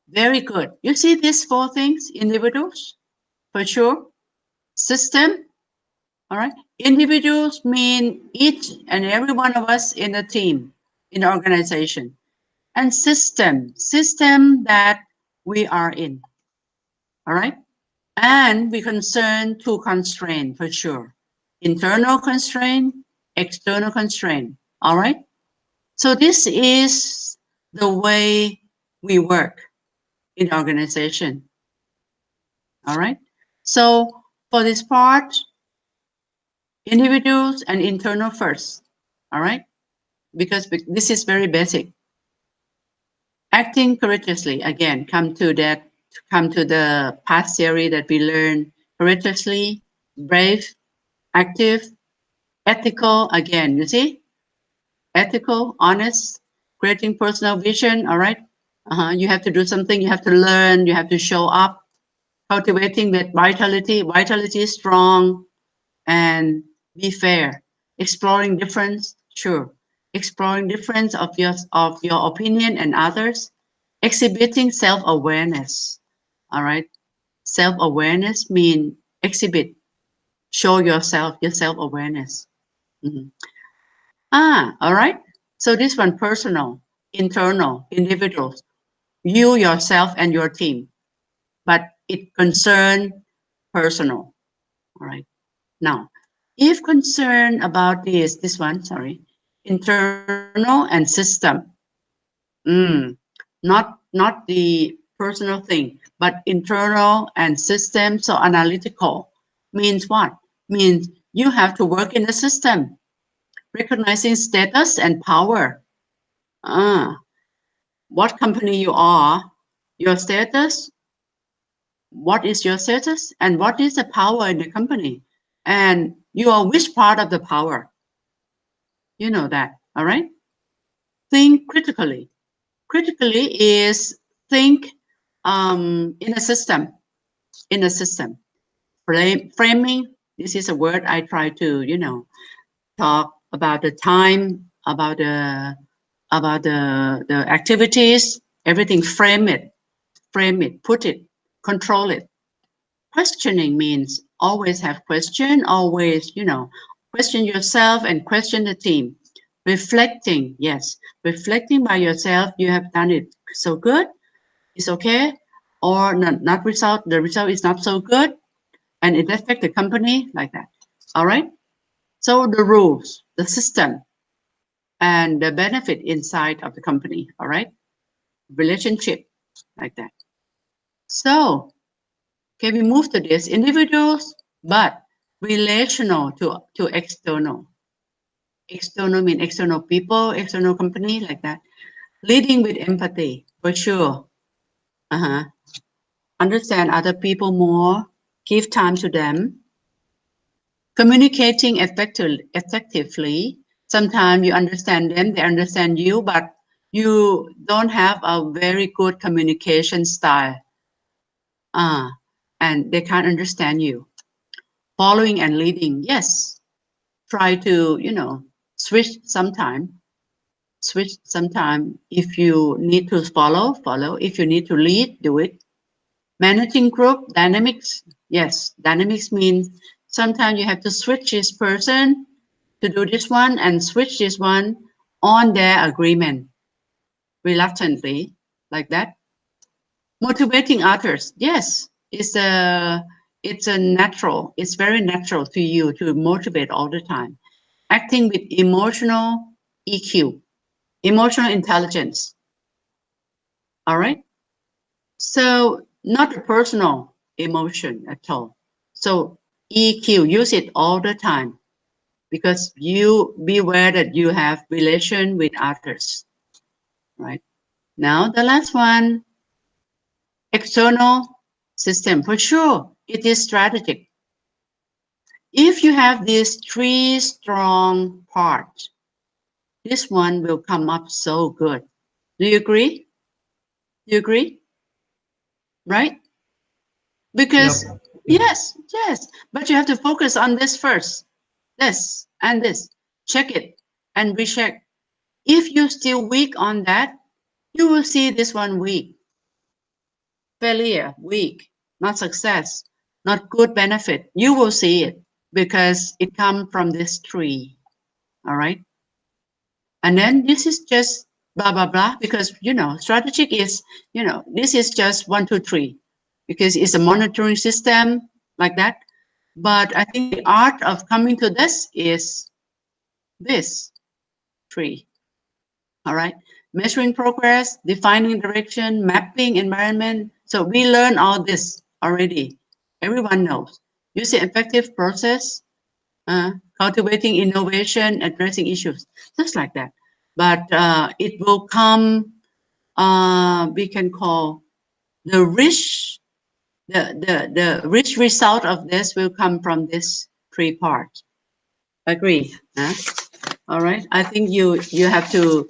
very good. You see these 4 things, individuals, for sure. System, all right. Individuals mean each and every one of us in the team, in the organization. And system that we are in, all right? And we concern 2 constraints for sure. Internal constraint, external constraint, all right? So this is the way we work in the organization, all right? So for this part, individuals and internal first, all right? Because this is very basic. Acting courageously, again, come to the past theory that we learned: courageously, brave, active, ethical, again, you see? Ethical, honest, creating personal vision, all right? You have to do something, you have to learn, you have to show up, cultivating that vitality. Vitality is strong, and be fair. Exploring difference, sure. Exploring difference of your opinion and others. Exhibiting self-awareness, all right? Self-awareness mean exhibit, show yourself, your self-awareness. All right. So this one, personal, internal, individuals, you, yourself, and your team. But it concern personal. All right. Now, if concern about this one, sorry, internal and system. Not the personal thing, but internal and system. So analytical means what? Means you have to work in the system, recognizing status and power. What company you are, your status, what is your status, and what is the power in the company, and you are which part of the power. You know that, all right? Think critically. Critically is think in a system. In a system. Framing, this is a word I try to, talk about the time, about the activities, everything, frame it, put it, control it. Questioning means always have question, always, question yourself and question the team. Reflecting, yes, reflecting by yourself, you have done it so good, it's okay, or not result, the result is not so good, and it affects the company, like that. All right. So the rules, the system, and the benefit inside of the company. All right. Relationship, like that. So, okay, we move to this individuals, but relational to external. External mean external people, external company, like that. Leading with empathy, for sure. Understand other people more, give time to them. Communicating effectively. Sometimes you understand them, they understand you, but you don't have a very good communication style. And they can't understand you. Following and leading, yes. Try to, switch sometime. switch sometime. If you need to follow. If you need to lead, do it. Managing group dynamics. Yes, dynamics means sometimes you have to switch this person to do this one and switch this one on their agreement reluctantly, like that. Motivating others. Yes, it's a natural. It's very natural to you to motivate all the time. Acting with emotional EQ, emotional intelligence. All right. So not a personal emotion at all. So EQ, use it all the time because you be aware that you have relation with others. Right. Now the last one, external system. For sure, it is strategic. If you have these three strong parts, this one will come up so good. Do you agree? Do you agree? Right? Because yes, but you have to focus on this first. This and this. Check it and recheck. If you're still weak on that, you will see this one weak. Failure, weak, not success, not good benefit. You will see it because it comes from this tree. All right. And then this is just blah, blah, blah, because, strategic is, this is just 1, 2, 3, because it's a monitoring system like that. But I think the art of coming to this is this 3. All right. Measuring progress, defining direction, mapping environment. So we learn all this already. Everyone knows. Using effective process, cultivating innovation, addressing issues, just like that. But it will come, we can call the rich, the rich result of this will come from this 3 parts. Agree? Huh? All right. I think you have to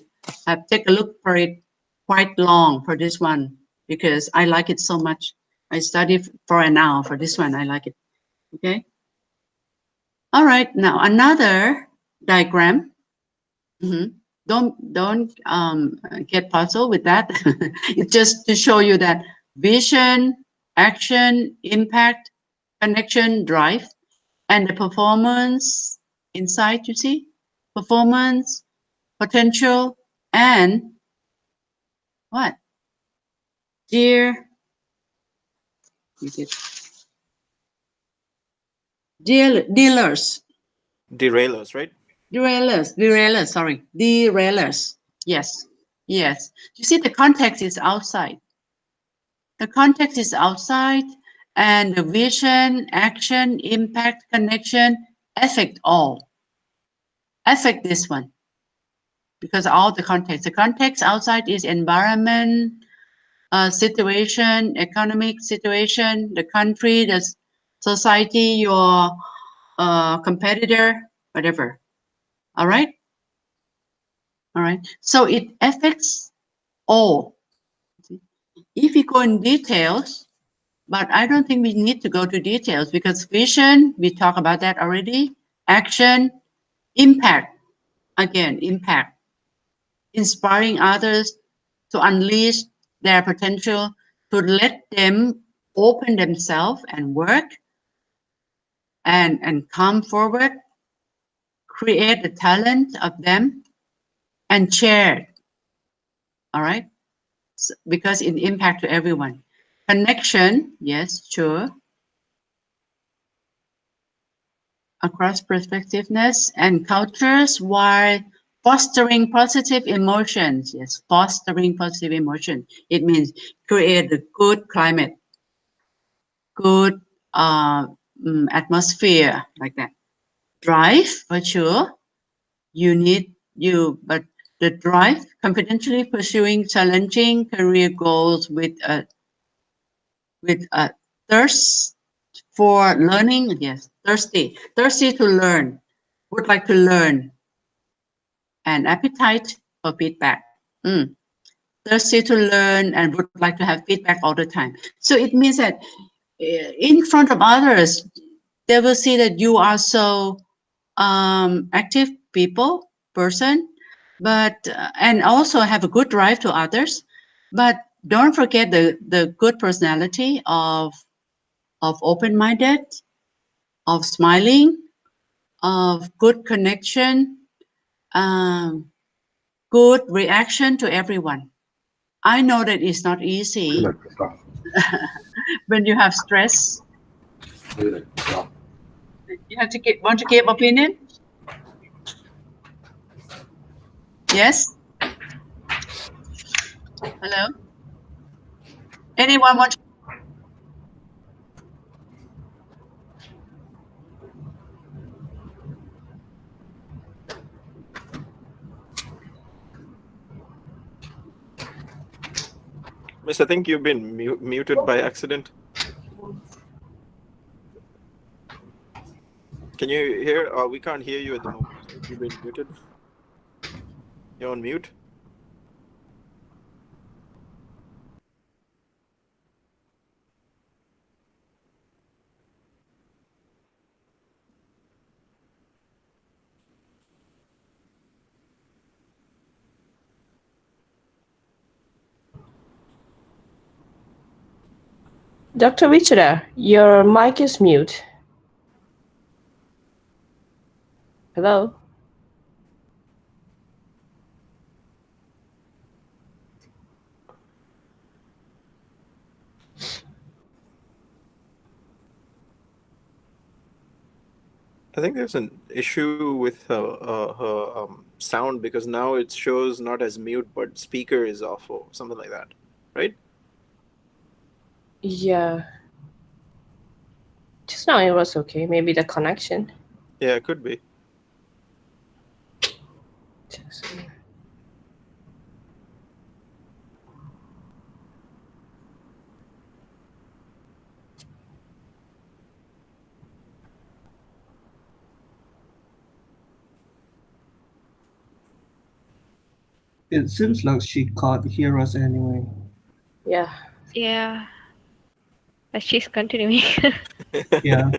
take a look for it quite long for this one because I like it so much. I studied for an hour for this one. I like it. Okay. All right. Now another diagram. Don't get puzzled with that. It's just to show you that vision, action, impact, connection, drive, and the performance inside. You see, performance, potential, and what? Dear, dealers. Derailers, right? Derailers, sorry. Derailers. Yes. You see, the context is outside. The context is outside, and the vision, action, impact, connection affect all. Affect this one. Because all the context outside is environment, situation, economic situation, the country, the society, your competitor, whatever. All right. So it affects all. If we go in details, but I don't think we need to go to details because vision, we talk about that already. Action, impact, again, impact. Inspiring others to unleash their potential, to let them open themselves and work and come forward, create the talent of them and share. All right. So, because it impacts to everyone. Connection, yes, sure. Across perspectiveness and cultures while fostering positive emotions. Yes, fostering positive emotion. It means create a good climate, good atmosphere, like that. Drive, for sure. But the drive, confidentially pursuing challenging career goals with a thirst for learning. Yes, thirsty to learn, would like to learn, and appetite for feedback. Thirsty to learn and would like to have feedback all the time. So it means that in front of others, they will see that you are so active person, but and also have a good drive to others, but don't forget the good personality of open-minded, of smiling, of good connection, good reaction to everyone. I know that it's not easy when you have stress. You have to want to give opinion? Yes? Hello? Anyone want to? Miss, I think you've been muted by accident. Can you hear? We can't hear you at the moment. You've been muted. You're on mute. Dr. Wichita, your mic is mute. Hello? I think there's an issue with her sound, because now it shows not as mute, but speaker is off or something like that, right? Yeah. Just now it was okay. Maybe the connection. Yeah, it could be. Just- It seems like she can't hear us anyway. Yeah. Yeah. But she's continuing. Yeah.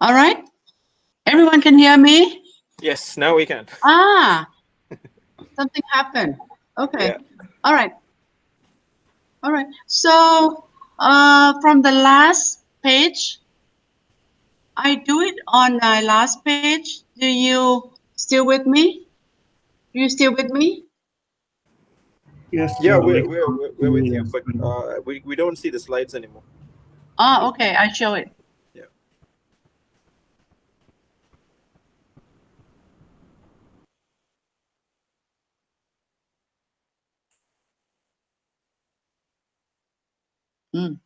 All right. Everyone can hear me? Yes, now we can. Ah, something happened. Okay. Yeah. All right. All right. So from the last page, I do it on my last page. Do you still with me? You still with me? Yes, Yeah, like, we're with you, yes. but we don't see the slides anymore. Oh, okay. I show it. Yeah. Mm.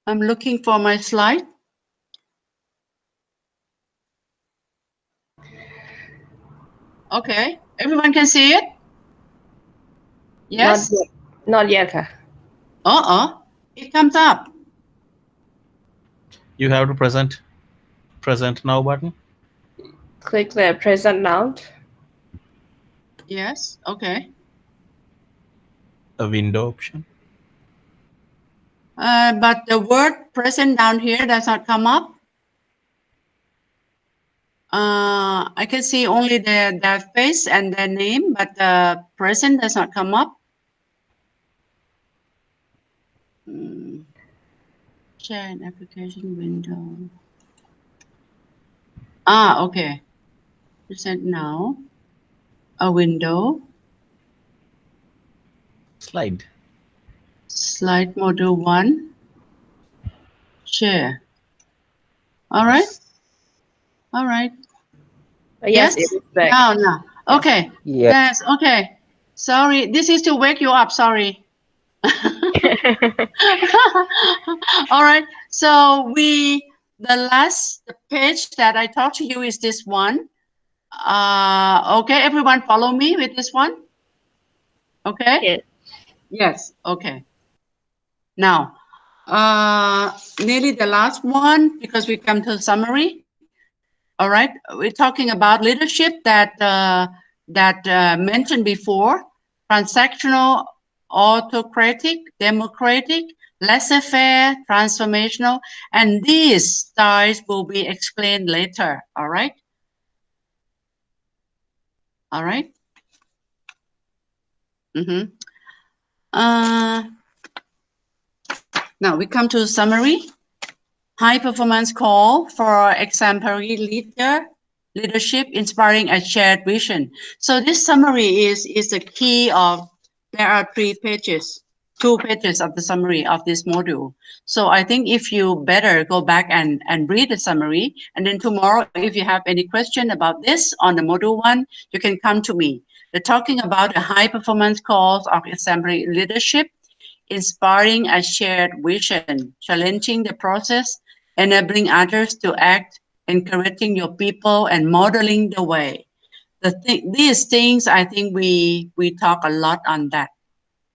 I'm looking for my slide. Okay. Everyone can see it? Yes? Not yet. Ka. It comes up. You have to present now button. Click the present now. Yes. Okay. A window option. But the word present down here does not come up. I can see only their face and their name, but the present does not come up. Share an application window. Okay. Present now. A window. Slide. Slide module 1. Share. All right. All right. Yes, Yes. it is back. Now. Okay. Yes. Okay. Sorry. This is to wake you up. Sorry. All right. So the last page that I taught to you is this one. Okay. Everyone follow me with this one. Okay. Yes. Yes. Okay. Now, nearly the last one because we come to summary. All right, we're talking about leadership that mentioned before: transactional, autocratic, democratic, laissez-faire, transformational, and these styles will be explained later. All right. All right. Now we come to summary. High performance call for exemplary leadership inspiring a shared vision. So this summary is the key of, there are 2 pages of the summary of this module. So I think if you better go back and read the summary, and then tomorrow, if you have any question about this on the module 1, you can come to me. They're talking about a high performance calls of exemplary leadership, inspiring a shared vision, challenging the process, enabling others to act, encouraging your people, and modeling the way. These things, I think we talk a lot on that,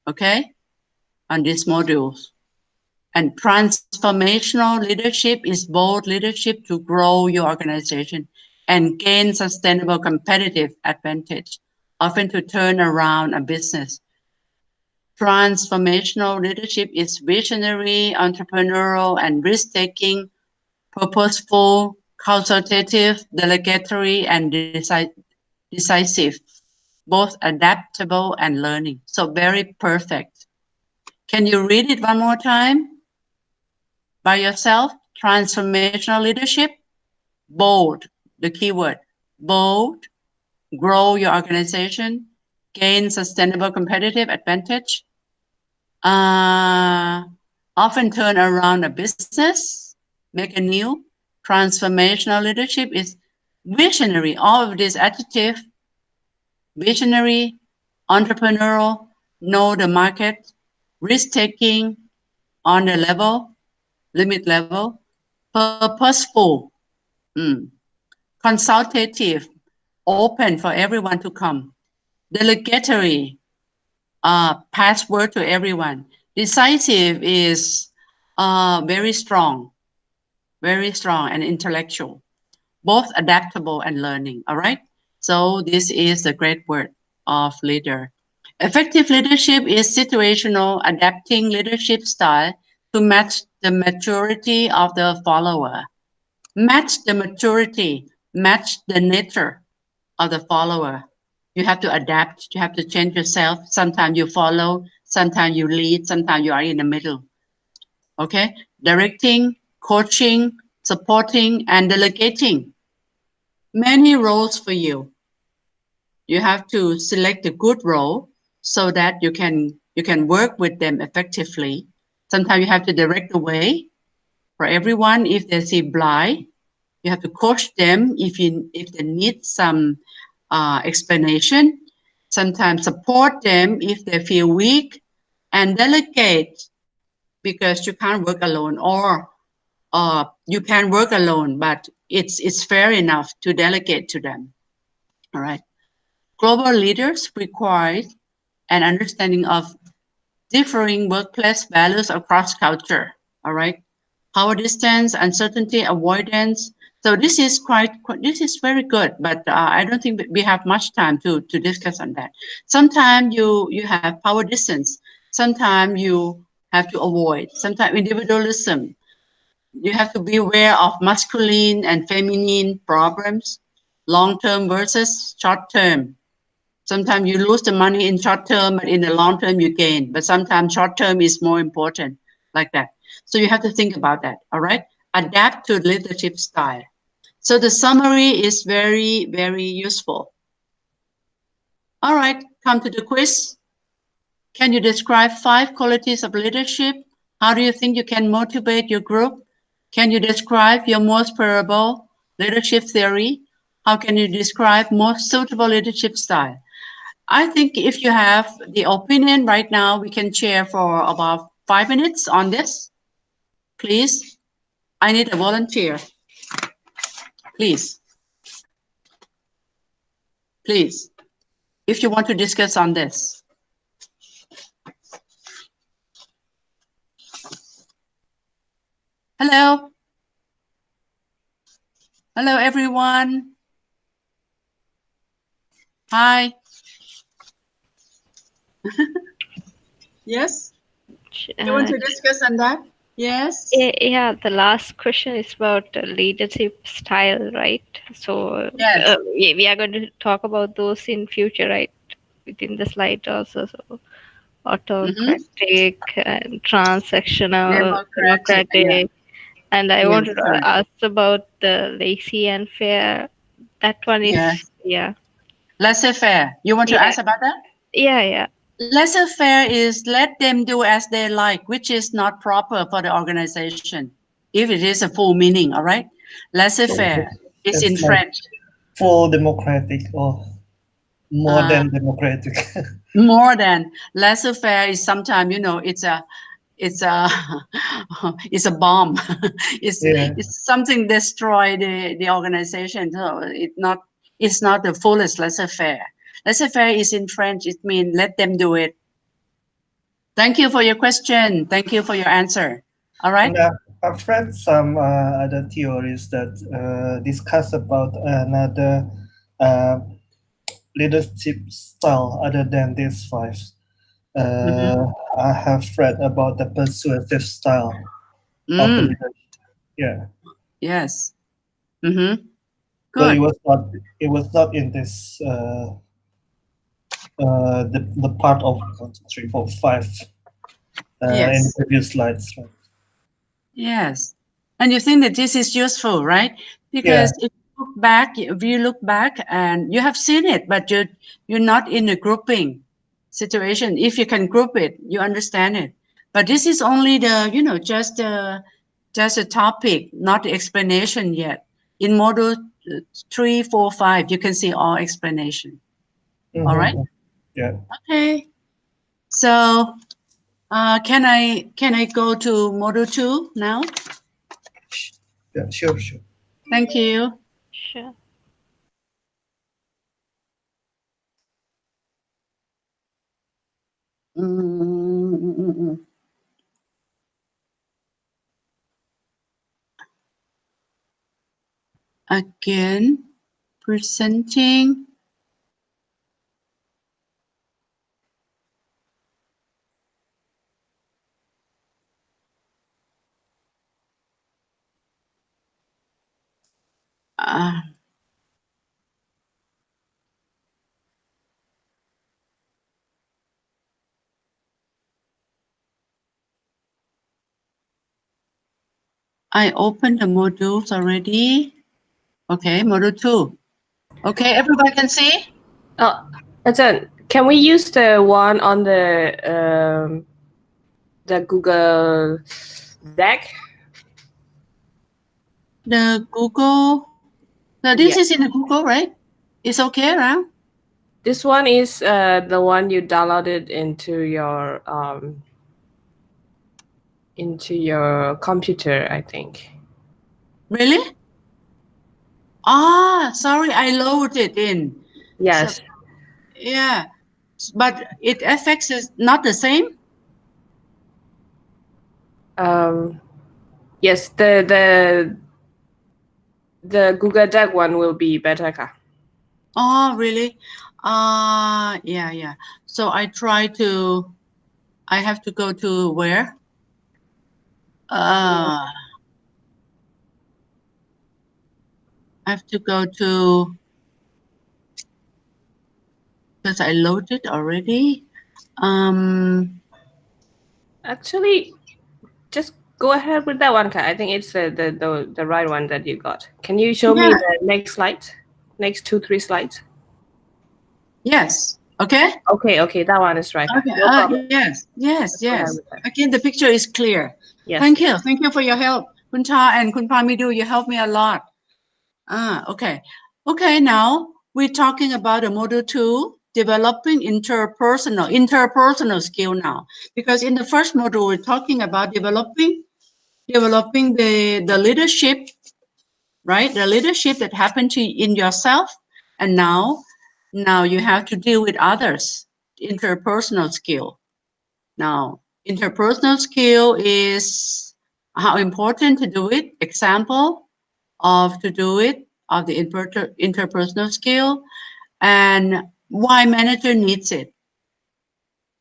okay, on these modules. And transformational leadership is bold leadership to grow your organization and gain sustainable competitive advantage, often to turn around a business. Transformational leadership is visionary, entrepreneurial, and risk-taking, purposeful, consultative, delegatory, and decisive, both adaptable and learning. So very perfect. Can you read it one more time by yourself? Transformational leadership, bold, the keyword, bold, grow your organization, gain sustainable competitive advantage, often turn around a business, make a new. Transformational leadership is visionary. All of this adjective: visionary, entrepreneurial, know the market, risk-taking, on the level, limit level, purposeful, consultative, open for everyone to come, delegatory, pass word to everyone. Decisive is very strong and intellectual, both adaptable and learning. All right. So this is the great word of leader. Effective leadership is situational, adapting leadership style to match the maturity of the follower. Match the maturity, match the nature of the follower. You have to adapt, you have to change yourself. Sometimes you follow, sometimes you lead, sometimes you are in the middle. Okay? Directing, coaching, supporting, and delegating. Many roles for you. You have to select a good role so that you can work with them effectively. Sometimes you have to direct the way for everyone. If they see blind, you have to coach them if they need some explanation. Sometimes support them if they feel weak, and delegate because you can't work alone, or you can work alone, but it's fair enough to delegate to them. All right. Global leaders require an understanding of differing workplace values across culture. All right. Power distance, uncertainty, avoidance. So this is this is very good, but I don't think we have much time to discuss on that. Sometimes you have power distance. Sometimes you have to avoid. Sometimes individualism. You have to be aware of masculine and feminine problems, long term versus short term. Sometimes you lose the money in short term, but in the long term you gain. But sometimes short term is more important, like that. So you have to think about that. All right. Adapt to leadership style. So the summary is very, very useful. All right. Come to the quiz. Can you describe 5 qualities of leadership? How do you think you can motivate your group? Can you describe your most preferable leadership theory? How can you describe most suitable leadership style? I think if you have the opinion right now, we can share for about 5 minutes on this. Please, I need a volunteer. Please. Please, if you want to discuss on this. Hello. Hello, everyone. Hi. Yes? You want to discuss on that? Yes? Yeah, the last question is about leadership style, right? So Yes. we are going to talk about those in future, right? Within the slide also. So autocratic and transactional, Democratic, yeah. and I Yes, wanted to correct. ask about the lazy and fair. That one is Yes. yeah. Laissez-faire. You want to Yeah. ask about that? Yeah. Laissez-faire is let them do as they like, which is not proper for the organization, if it is a full meaning, all right? Laissez-faire is in It's like French. full democratic or more than democratic. More than laissez-faire is sometimes, it's a it's a bomb. Yeah. It's something destroy the organization. So it's not the fullest laissez-faire. Laissez-faire is in French. It means let them do it. Thank you for your question. Thank you for your answer. All right. And I've read some other theories that discuss about another leadership style other than these 5. I have read about the persuasive style of the leadership. Yeah. Yes. Mm-hmm. So Good. it was not in this the part of 1, 2, 3, 4, 5 in Yes. the previous slides. Right? Yes. And you think that this is useful, right? Because if you look back and you have seen it, but you're not in a grouping situation. If you can group it, you understand it. But this is only the, just a topic, not the explanation yet. In module 3, 4, 5, you can see all explanation. Mm-hmm. All right. Yeah. Okay. So can I go to module 2 now? Yeah. Sure. Thank you. Sure. Again, presenting. I opened the modules already. Okay, module 2. Okay, everybody can see? Oh, Ajahn, can we use the one on the Google Deck? The Google. So this Yeah. is in the Google, right? It's okay, right? This one is the one you downloaded into your computer, I think. Really? Ah, sorry, I loaded it in. Yes. So, yeah, but it affects is not the same. Yes, the Google Deck one will be better, ka? Oh, really? Yeah. So I have to go to where? I have to go to, because I loaded already. Actually, just go ahead with that one, ka. I think it's the right one that you got. Can you show me Yeah. the next slide? Next 2-3 slides. Yes. Okay. Okay, that one is right. Okay. No problem. Yes. Go ahead with that. Again, the picture is clear. Yes. Thank you for your help, Kun Cha and Kun Pamidu. You helped me a lot. Okay. Now we're talking about the module 2, developing interpersonal skill now. Because in the first module, we're talking about developing the leadership, right? The leadership that happened to in yourself, and now you have to deal with others. Interpersonal skill. Now, interpersonal skill is how important to do it. Example of to do it of the interpersonal skill and why manager needs it.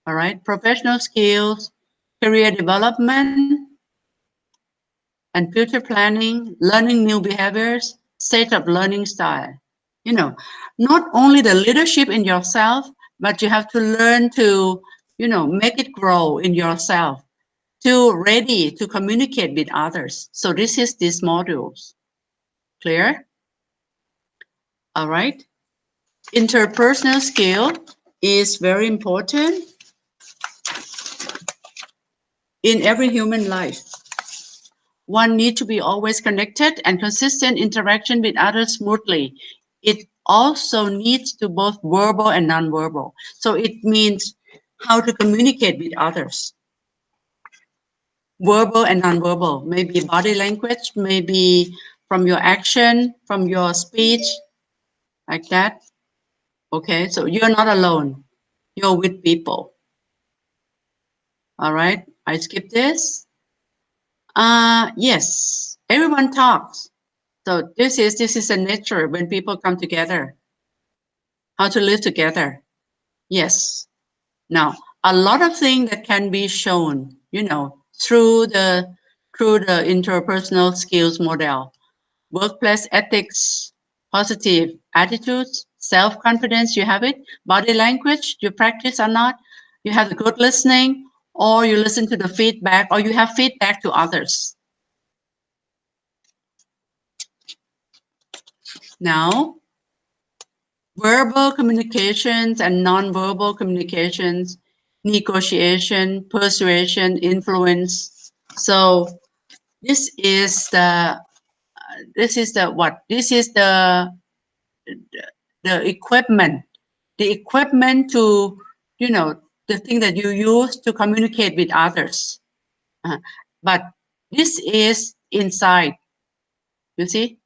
All right, professional skills, career development, and future planning, learning new behaviors, set up learning style. You know, not only the leadership in yourself, but you have to learn to, make it grow in yourself, to ready to communicate with others. So this is these modules. Clear? All right. Interpersonal skill is very important in every human life. One needs to be always connected and consistent interaction with others smoothly. It also needs to both verbal and nonverbal. So it means how to communicate with others. Verbal and nonverbal, maybe body language, maybe from your action, from your speech, like that. Okay, so you're not alone. You're with people. All right, I skip this. Yes, everyone talks. So this is the nature when people come together. How to live together. Yes. Now, a lot of things that can be shown, through the interpersonal skills model, workplace ethics, positive attitudes, self-confidence, you have it, body language, you practice or not, you have the good listening, or you listen to the feedback, or you have feedback to others. Now, verbal communications and non-verbal communications, negotiation, persuasion, influence. So this is the what? This is the equipment. The equipment to, the thing that you use to communicate with others. But this is inside. You see?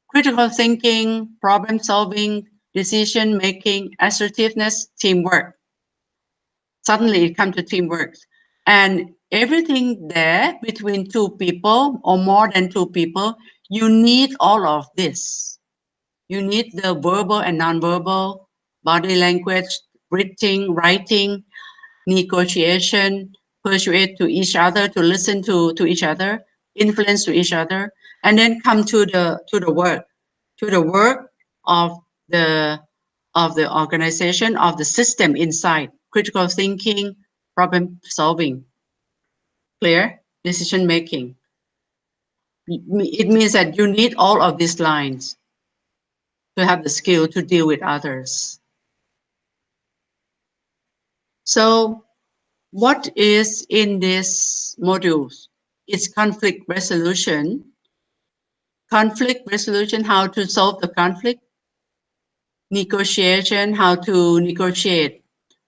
Critical thinking, problem solving, decision making, assertiveness, teamwork. Suddenly it comes to teamwork. And everything there between two people or more than two people, you need all of this. You need the verbal and non-verbal, body language, reading, writing, negotiation, persuade to each other, to listen to each other, influence to each other, and then come to the work of the organization, of the system inside, critical thinking, problem solving, clear decision making. It means that you need all of these lines to have the skill to deal with others. So what is in this module? It's conflict resolution. Conflict resolution, how to solve the conflict. Negotiation, how to negotiate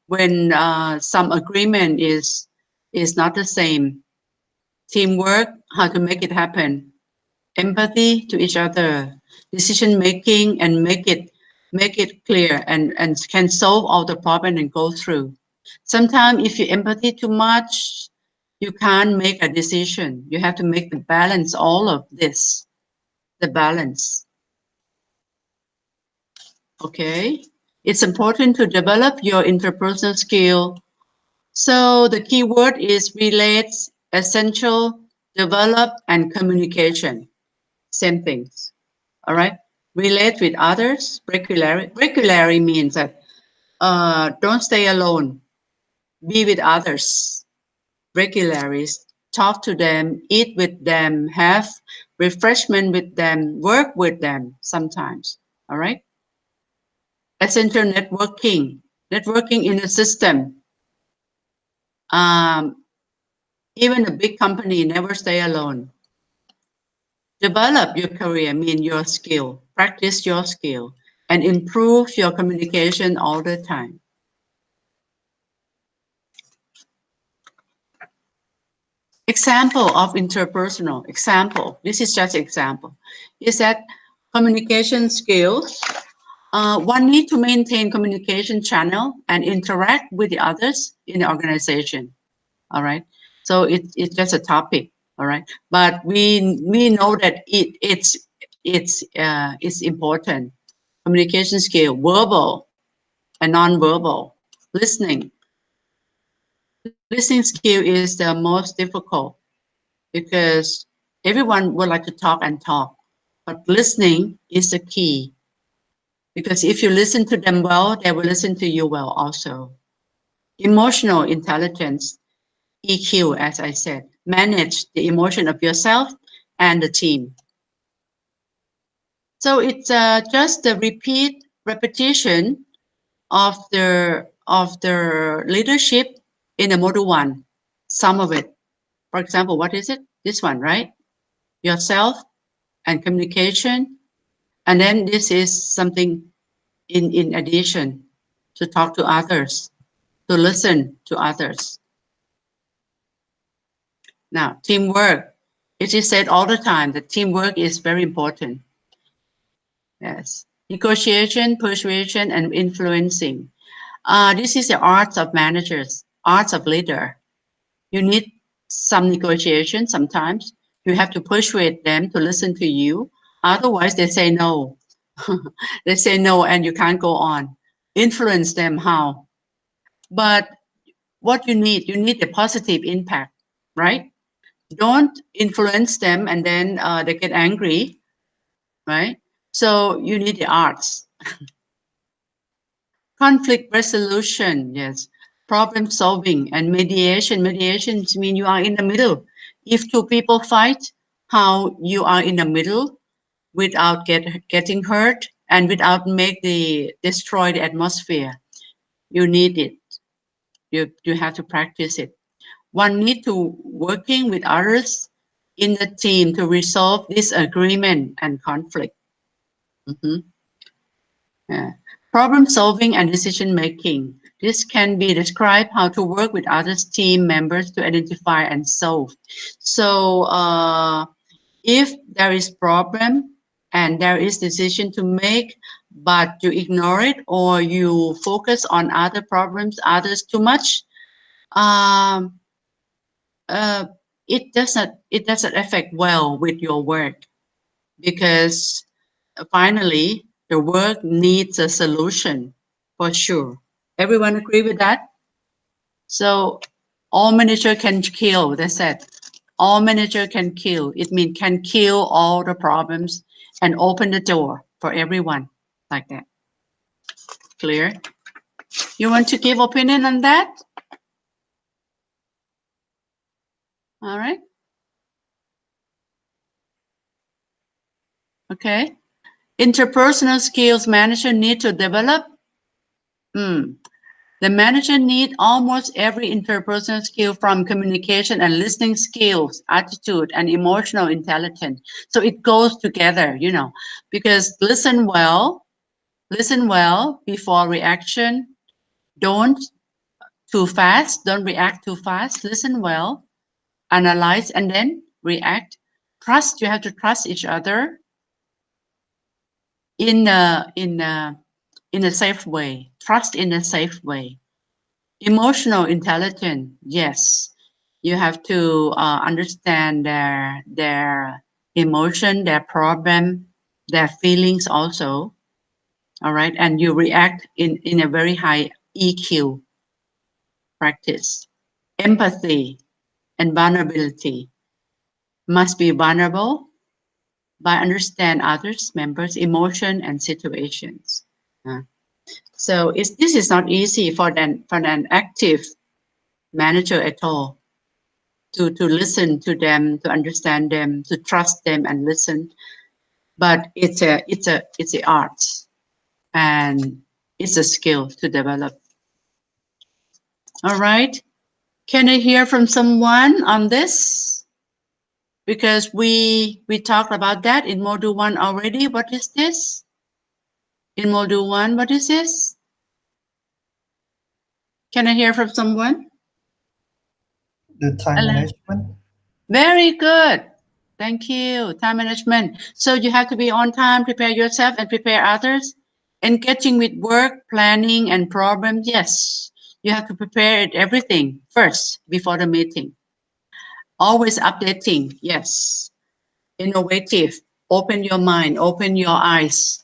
when some agreement is not the same. Teamwork, how to make it happen. Empathy to each other. Decision making, and make it clear and can solve all the problem and go through. Sometimes if you empathy too much, you can't make a decision. You have to make the balance, all of this, the balance. Okay, it's important to develop your interpersonal skill. So the key word is relates, essential, develop, and communication. Same things. All right. Relate with others regularly. Regularly means that don't stay alone. Be with others regularly. Talk to them, eat with them, have refreshment with them, work with them sometimes. All right. Essential networking. Networking in a system. Even a big company never stay alone. Develop your career, mean your skill, practice your skill, and improve your communication all the time. Example of interpersonal, example, this is just example, is that communication skills, one need to maintain communication channel and interact with the others in the organization, all right? So it's just a topic, all right? But we know that it's important. Communication skill, verbal and non-verbal, listening. Listening skill is the most difficult because everyone would like to talk and talk, but listening is the key. Because if you listen to them well, they will listen to you well also. Emotional intelligence, EQ, as I said, manage the emotion of yourself and the team. So it's just the repetition of the leadership in the module 1, some of it. For example, what is it? This one, right? Yourself and communication. And then this is something in addition, to talk to others, to listen to others. Now, teamwork. It is said all the time that teamwork is very important. Yes. Negotiation, persuasion, and influencing. This is the arts of managers, arts of leader. You need some negotiation sometimes. You have to persuade them to listen to you. Otherwise, they say no. They say no and you can't go on. Influence them how? But what you need a positive impact, right? Don't influence them and then they get angry, right? So you need the arts. Conflict resolution, yes. Problem solving and mediation. Mediation means you are in the middle. If two people fight, how you are in the middle without getting hurt and without destroy the atmosphere. You need it. You have to practice it. One need to working with others in the team to resolve disagreement and conflict. Yeah. Problem solving and decision making. This can be described how to work with other team members to identify and solve. So if there is problem and there is decision to make, but you ignore it or you focus on other problems, others too much, um, it doesn't affect well with your work, because finally the work needs a solution for sure. Everyone agree with that? So all manager can kill. That's it. All manager can kill. It means can kill all the problems and open the door for everyone, like that. Clear? You want to give opinion on that? All right. Okay. Interpersonal skills manager need to develop. The manager need almost every interpersonal skill, from communication and listening skills, attitude, and emotional intelligence. So it goes together, you know, because listen well before reaction. Don't too fast. Don't react too fast. Listen well, analyze, and then react. Trust. You have to trust each other in a safe way. Trust in a safe way. Emotional intelligence, yes. You have to understand their emotion, their problem, their feelings also. All right, and you react in a very high EQ practice. Empathy and vulnerability. Must be vulnerable by understand others, members' emotion and situations. So this is not easy for an active manager at all, to listen to them, to understand them, to trust them and listen. But it's a art, and it's a skill to develop. All right. Can I hear from someone on this? Because we talked about that in module 1 already. What is this? In module 1, what is this? Can I hear from someone? The time Hello. management. Very good. Thank you. Time management. So you have to be on time, prepare yourself and prepare others. Engaging with work, planning and problems. Yes, you have to prepare everything first before the meeting. Always updating. Yes. Innovative. Open your mind, open your eyes.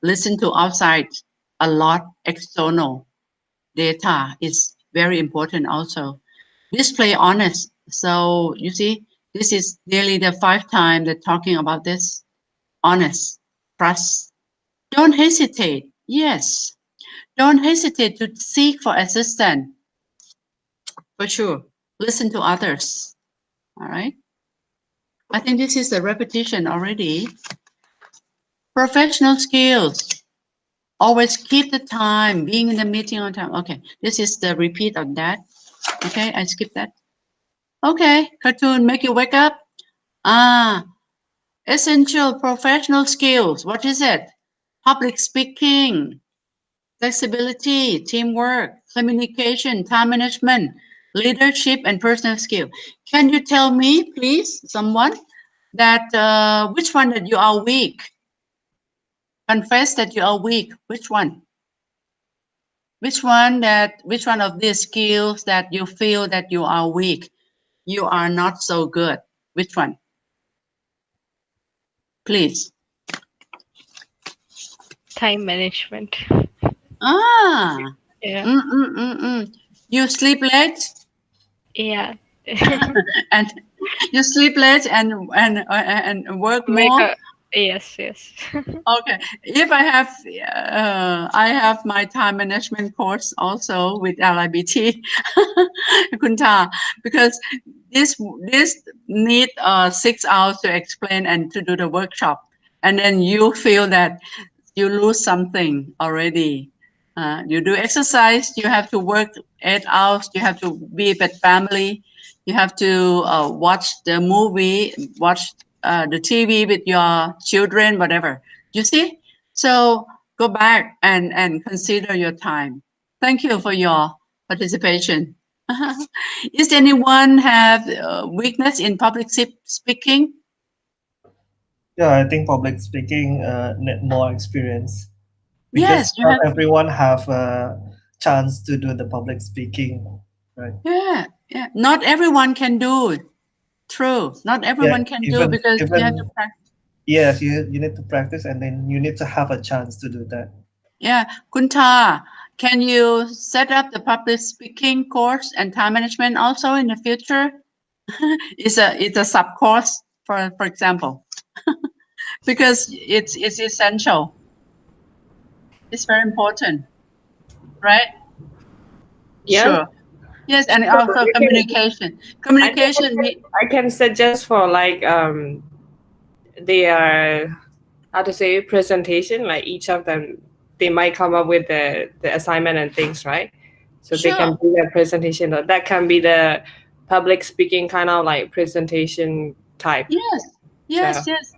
Listen to outside a lot. External data is very important also. Display honest. So you see, this is nearly the 5th time that talking about this. Honest, trust. Don't hesitate. Yes. Don't hesitate to seek for assistance. For sure. Listen to others. All right. I think this is a repetition already. Professional skills. Always keep the time, being in the meeting on time. Okay. This is the repeat of that. Okay. I skip that. Okay. Cartoon, make you wake up. Essential professional skills. What is it? Public speaking, flexibility, teamwork, communication, time management, leadership, and personal skill. Can you tell me, please, someone, that which one that you are weak? Confess that you are weak. Which one? Which one of these skills that you feel that you are weak? You are not so good. Which one? Please. Time management. Yeah. You sleep late? Yeah. And you sleep late and work Wake more? up. Yes. Okay. If I have my time management course also with LIBT, Kunta, because this need 6 hours to explain and to do the workshop, and then you feel that you lose something already. You do exercise, you have to work 8 hours, you have to be with family, you have to watch the movie, watch the TV with your children, whatever. You see? So go back and consider your time. Thank you for your participation. Is anyone have weakness in public speaking? Yeah, I think public speaking need more experience, because Yes, you not have. everyone have chance to do the public speaking, right? Yeah, yeah. Not everyone can do. True. Not everyone can do because you have to practice. Yes, you need to practice, and then you need to have a chance to do that. Yeah, Kunta, can you set up the public speaking course and time management also in the future? It's a sub course for example, because it's essential. It's very important, right? Yeah. Sure. Yes, and Sure, also you can- communication. Communication. I can suggest for like their how to say presentation, like each of them they might come up with the assignment and things, right? So they can Sure. do their presentation. That can be the public speaking kind of like presentation type. Yes, yes, So- yes,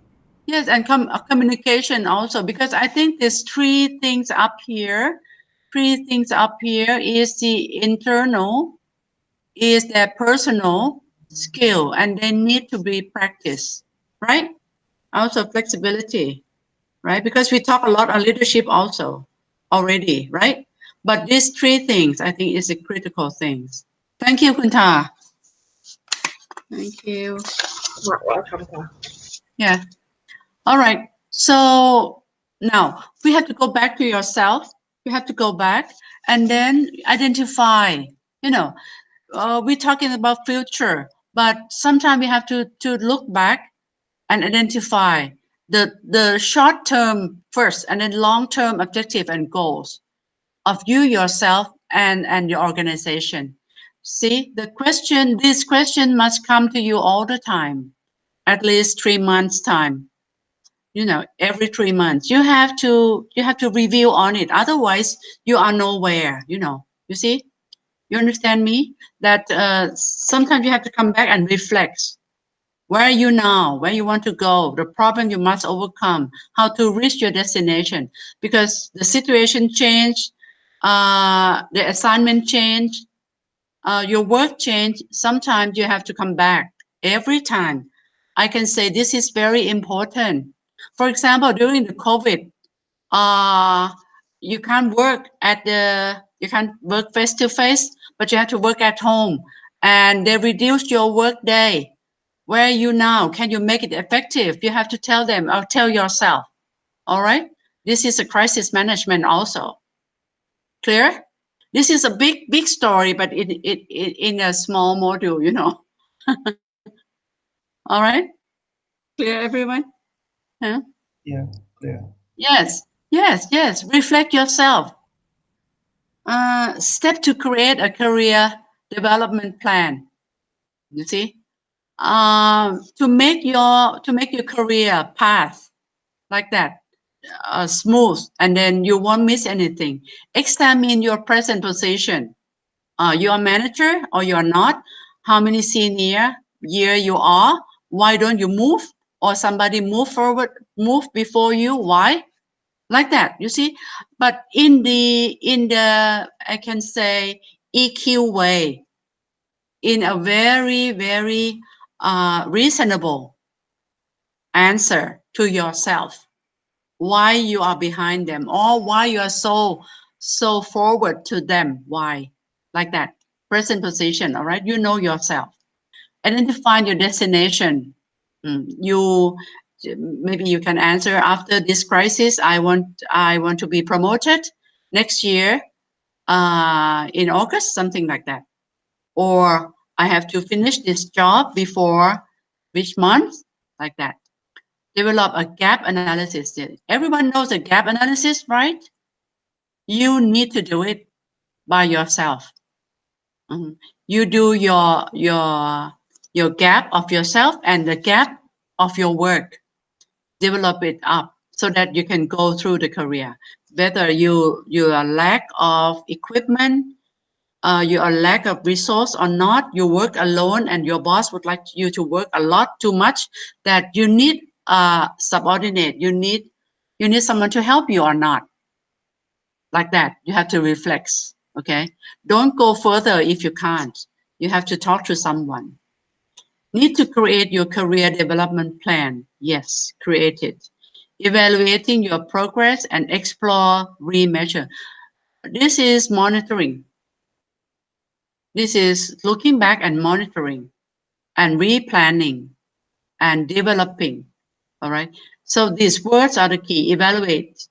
yes, and communication also, because I think there's three things up here. Three things up here is the internal, is their personal skill, and they need to be practiced, right? Also flexibility, right? Because we talk a lot on leadership also already, right? But these three things, I think, is the critical things. Thank you, Kunta. Thank you. Welcome. Yeah. All right. So now we have to go back to yourself. You have to go back and then identify, we're talking about future, but sometimes we have to look back and identify the short term first and then long term objective and goals of you yourself and your organization. See, this question must come to you all the time, at least 3 months time. Every 3 months you have to review on it, otherwise you are nowhere. You see, you understand me, that sometimes you have to come back and reflect. Where are you now? Where you want to go? The problem you must overcome, how to reach your destination, because the situation changed, the assignment changed, your work changed. Sometimes you have to come back. Every time I can say this is very important. For example, during the COVID, you can't work face to face, but you have to work at home, and they reduced your work day. Where are you now? Can you make it effective? You have to tell them or tell yourself. All right. This is a crisis management also. Clear? This is a big story, but it in a small module, All right. Clear, everyone? Huh? Yeah, clear. Yes. Reflect yourself. Step to create a career development plan. You see, to make your career path like that smooth, and then you won't miss anything. Examine your present position. You're a manager or you're not. How many senior year you are? Why don't you move? Or somebody move before you? Why? Like that, you see. But in the I can say EQ way, in a very, very reasonable answer to yourself, why you are behind them, or why you are so forward to them. Why? Like that. Present position. All right. You know yourself. Identify your destination. Maybe you can answer, after this crisis, I want to be promoted next year in August, something like that. Or I have to finish this job before which month, like that. Develop a gap analysis. Everyone knows a gap analysis, right? You need to do it by yourself. You do your gap of yourself and the gap of your work. Develop it up so that you can go through the career. Whether you are lack of equipment, you are lack of resource or not, you work alone and your boss would like you to work a lot too much, that you need a subordinate, you need someone to help you or not. Like that, you have to reflect. Okay, don't go further if you can't. You have to talk to someone. Need to create your career development plan. Yes, create it. Evaluating your progress and explore, remeasure. This is monitoring. This is looking back and monitoring and replanning and developing. All right. So these words are the key: evaluate,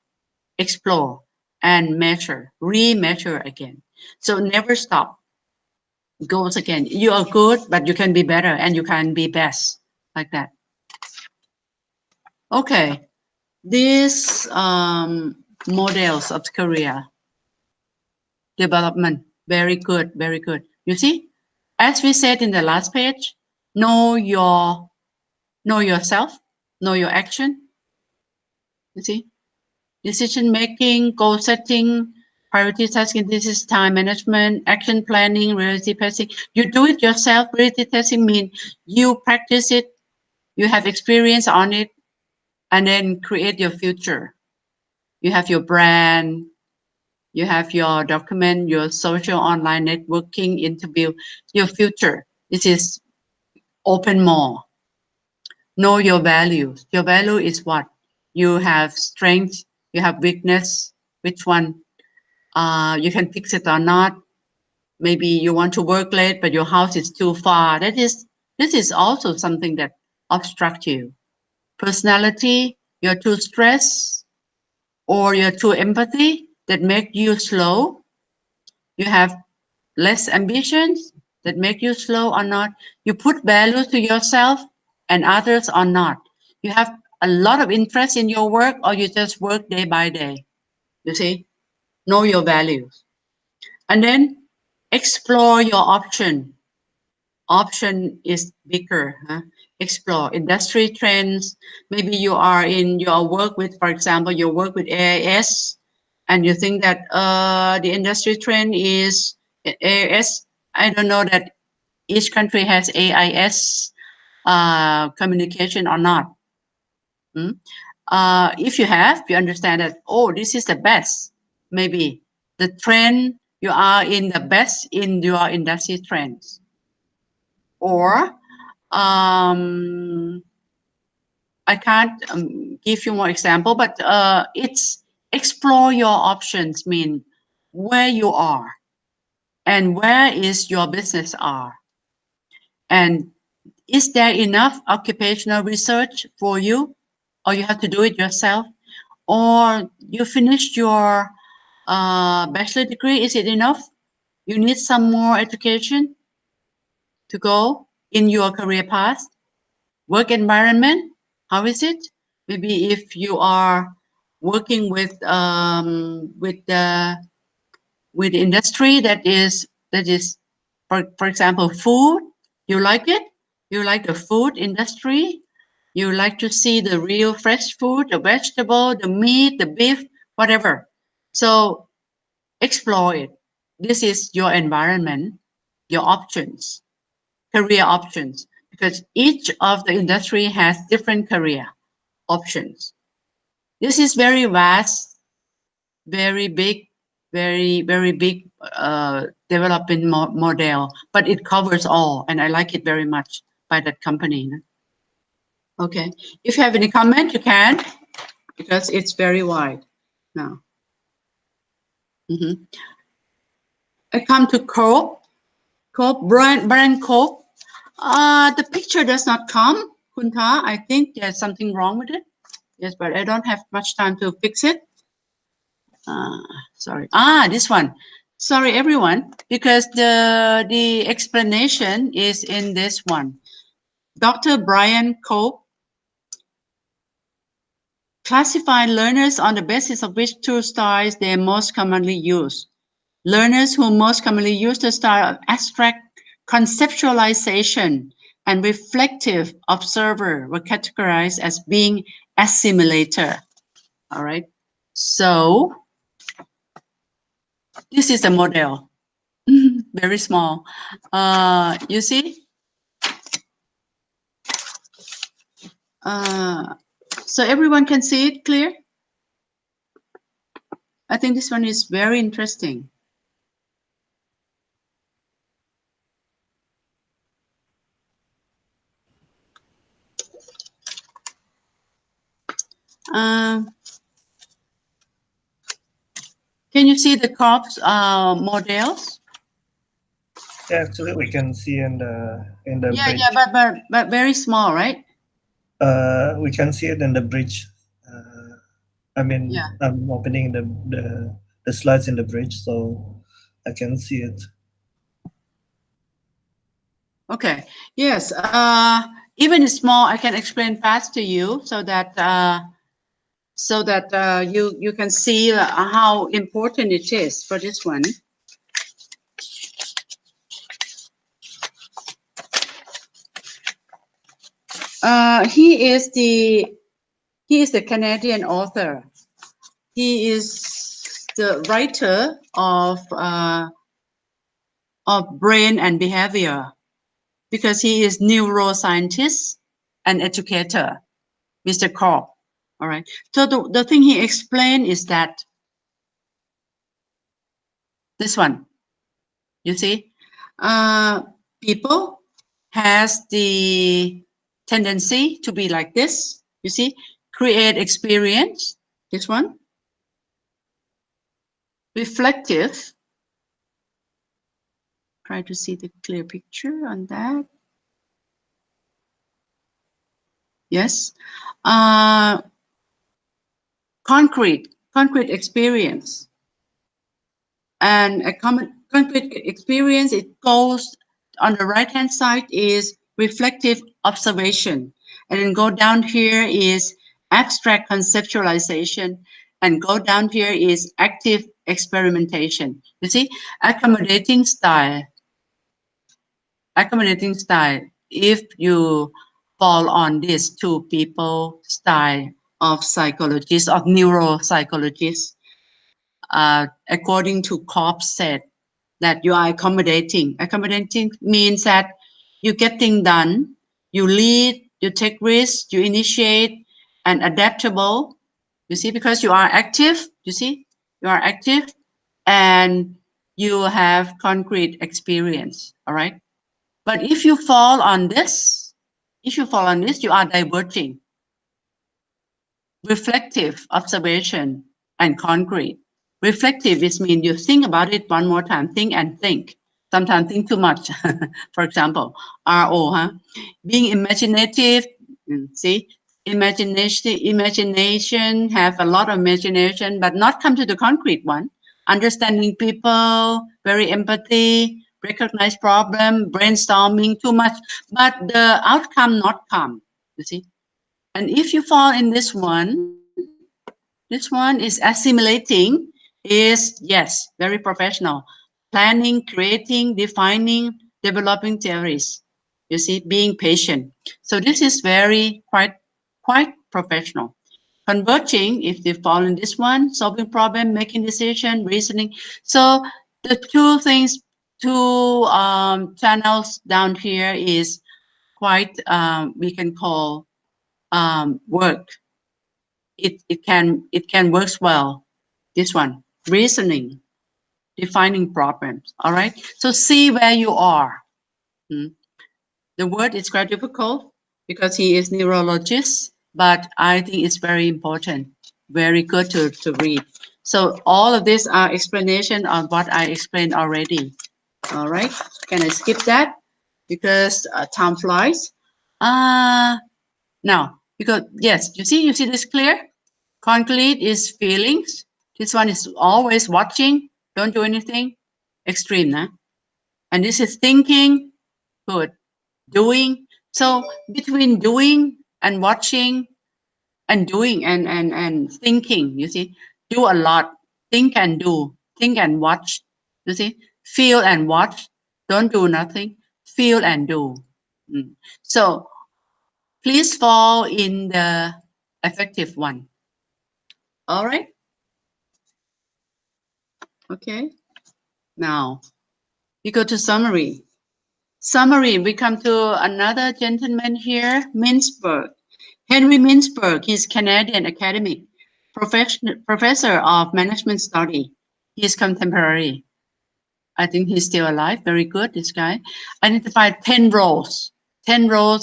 explore, and measure, re-measure again. So never stop. Goals again. You are good, but you can be better and you can be best, like that. Okay. These models of career development, very good, very good. You see, as we said in the last page, know yourself, know your action. You see, decision making, goal setting, priority tasking. This is time management, action planning, reality testing. You do it yourself. Reality testing means you practice it, you have experience on it, and then create your future. You have your brand, you have your document, your social online networking, interview, your future. This is open more. Know your values. Your value is what? You have strength, you have weakness, which one? You can fix it or not. Maybe you want to work late, but your house is too far. This is also something that obstructs you. Personality, you're too stressed or you're too empathy that make you slow. You have less ambitions that make you slow or not. You put value to yourself and others or not. You have a lot of interest in your work or you just work day by day. You see, know your values. And then explore your option. Option is bigger. Huh? Explore industry trends. Maybe you are in your work with, for example, you work with AIS and you think that the industry trend is AIS. I don't know that each country has AIS communication or not. If you have, you understand that, oh, this is the best. Maybe the trend, you are in the best in your industry trends. Or I can't give you more example, but it's explore your options, mean where you are and where is your business are. And is there enough occupational research for you, or you have to do it yourself? Or you finished your bachelor degree, is it enough? You need some more education to go in your career path. Work environment, how is it? Maybe if you are working with the industry that is for example food, you like it, you like the food industry, you like to see the real fresh food, the vegetable, the meat, the beef, whatever. So explore it. This is your environment, your options, career options, because each of the industry has different career options. This is very vast, very big, very big development model, but it covers all, and I like it very much by that company. Okay, if you have any comment, you can, because it's very wide now. I come to Cope, brand Cope. The picture does not come, Kunta. I think there's something wrong with it. Yes, but I don't have much time to fix it. Sorry. This one. Sorry, everyone, because the explanation is in this one. Dr. Brian Cope classified learners on the basis of which two styles they most commonly use. Learners who most commonly use the style of abstract conceptualization and reflective observer were categorized as being assimilator. All right. So this is a model, very small. You see? So everyone can see it clear? I think this one is very interesting. Can you see the corpse models? Yeah, actually, we can see in the Yeah, bridge. yeah, but very small, right? We can see it in the bridge. I mean, Yeah. I'm opening the slides in the bridge, so I can see it. Okay. Yes. Even small, I can explain fast to you so that you can see how important it is for this one. He is the Canadian author. He is the writer of brain and behavior because he is neuroscientist and educator, Mr. Korb. All right. So the thing he explained is that this one, you see, people has the tendency to be like this, you see, create experience, this one, reflective, try to see the clear picture on that. Yes. Concrete experience. And a concrete experience, it goes on the right hand side is reflective observation. And then go down here is abstract conceptualization. And go down here is active experimentation. You see, accommodating style. Accommodating style. If you fall on these two people style of psychologists, of neuropsychologists, according to Korb said that you are accommodating. Accommodating means that you get things done, you lead, you take risks, you initiate, and adaptable. You see, because you are active, you see, you are active and you have concrete experience, all right? But if you fall on this, you are diverging. Reflective observation and concrete. Reflective is mean you think about it one more time, think and think. Sometimes think too much. For example, RO, huh? Being imaginative, see, imagination have a lot of imagination, but not come to the concrete one. Understanding people, very empathy, recognize problem, brainstorming too much, but the outcome not come, you see. And if you fall in this one is assimilating, is, yes, very professional. Planning, creating, defining, developing theories. You see, being patient. So this is very quite professional. Converging, if they fall in this one, solving problem, making decision, reasoning. So the two channels down here is quite, we can call work. It can work well. This one, reasoning, defining problems. All right. So see where you are. The word is quite difficult because he is neurologist, but I think it's very important, very good to read. So all of these are explanation on what I explained already. All right. Can I skip that because time flies? Now, because yes, you see this clear. Concrete is feelings. This one is always watching, don't do anything. Extreme, nah? And this is thinking, good. Doing. So between doing and watching and doing and thinking, you see, do a lot. Think and do. Think and watch. You see, feel and watch. Don't do nothing. Feel and do. So please fall in the effective one. All right. Okay. Now we go to summary. Summary, we come to another gentleman here, Mintzberg. Henry Mintzberg, he's Canadian academic, professor of management study. He's contemporary. I think he's still alive. Very good, this guy. Identified 10 roles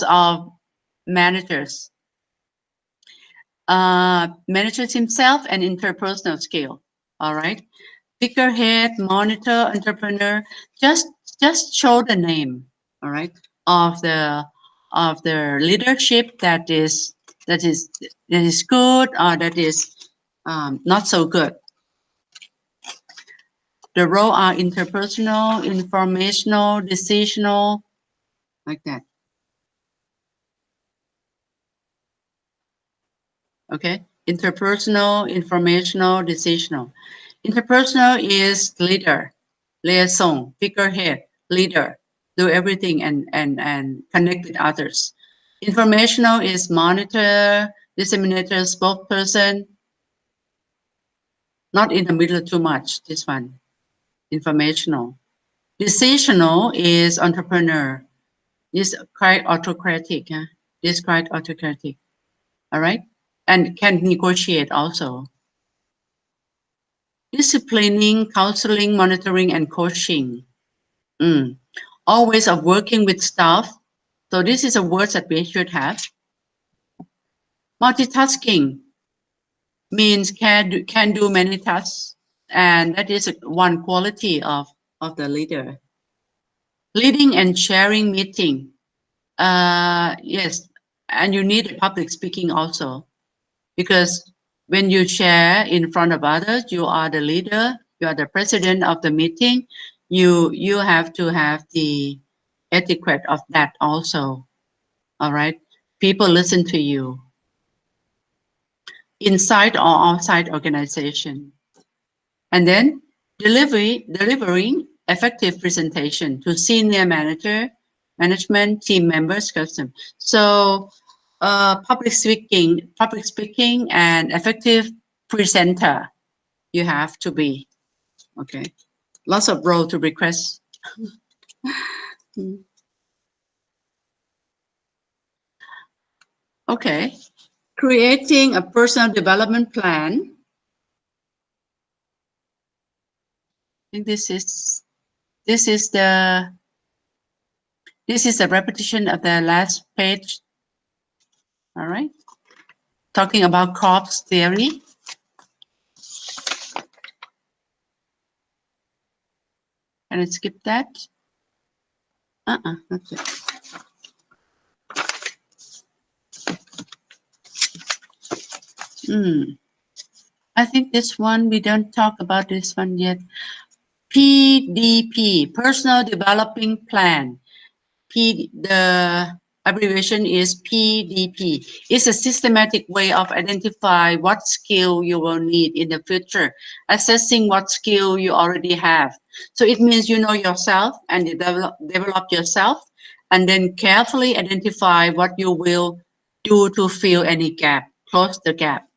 of managers. Managers himself and interpersonal skill. All right. figurehead, monitor, entrepreneur. Just show the name, all right, of the leadership that is good or that is not so good. The role are interpersonal, informational, decisional, like that. Okay, interpersonal, informational, decisional. Interpersonal is leader, liaison, figurehead, leader, do everything and connect with others. Informational is monitor, disseminator, spokesperson. Not in the middle too much, this one. Informational. Decisional is entrepreneur. This quite autocratic. Huh? This quite autocratic. All right, and can negotiate also. Disciplining, counseling, monitoring, and coaching. All ways of working with staff. So this is a word that we should have. Multitasking means can do many tasks, and that is one quality of the leader. Leading and sharing meeting. Yes, and you need public speaking also, because when you share in front of others, you are the leader, you are the president of the meeting. You have to have the etiquette of that also. All right, people listen to you. Inside or outside organization. And then delivering effective presentation to senior management, team members, custom. So public speaking and effective presenter, you have to be. Okay, lots of role to request. Okay, creating a personal development plan. I think this is the repetition of the last page. All right, talking about Cobb's theory. Can I skip that? That's it. I think this one, we don't talk about this one yet. PDP, Personal Developing Plan. The abbreviation is PDP. It's a systematic way of identifying what skill you will need in the future, assessing what skill you already have. So it means you know yourself and you develop yourself, and then carefully identify what you will do to fill any gap, close the gap.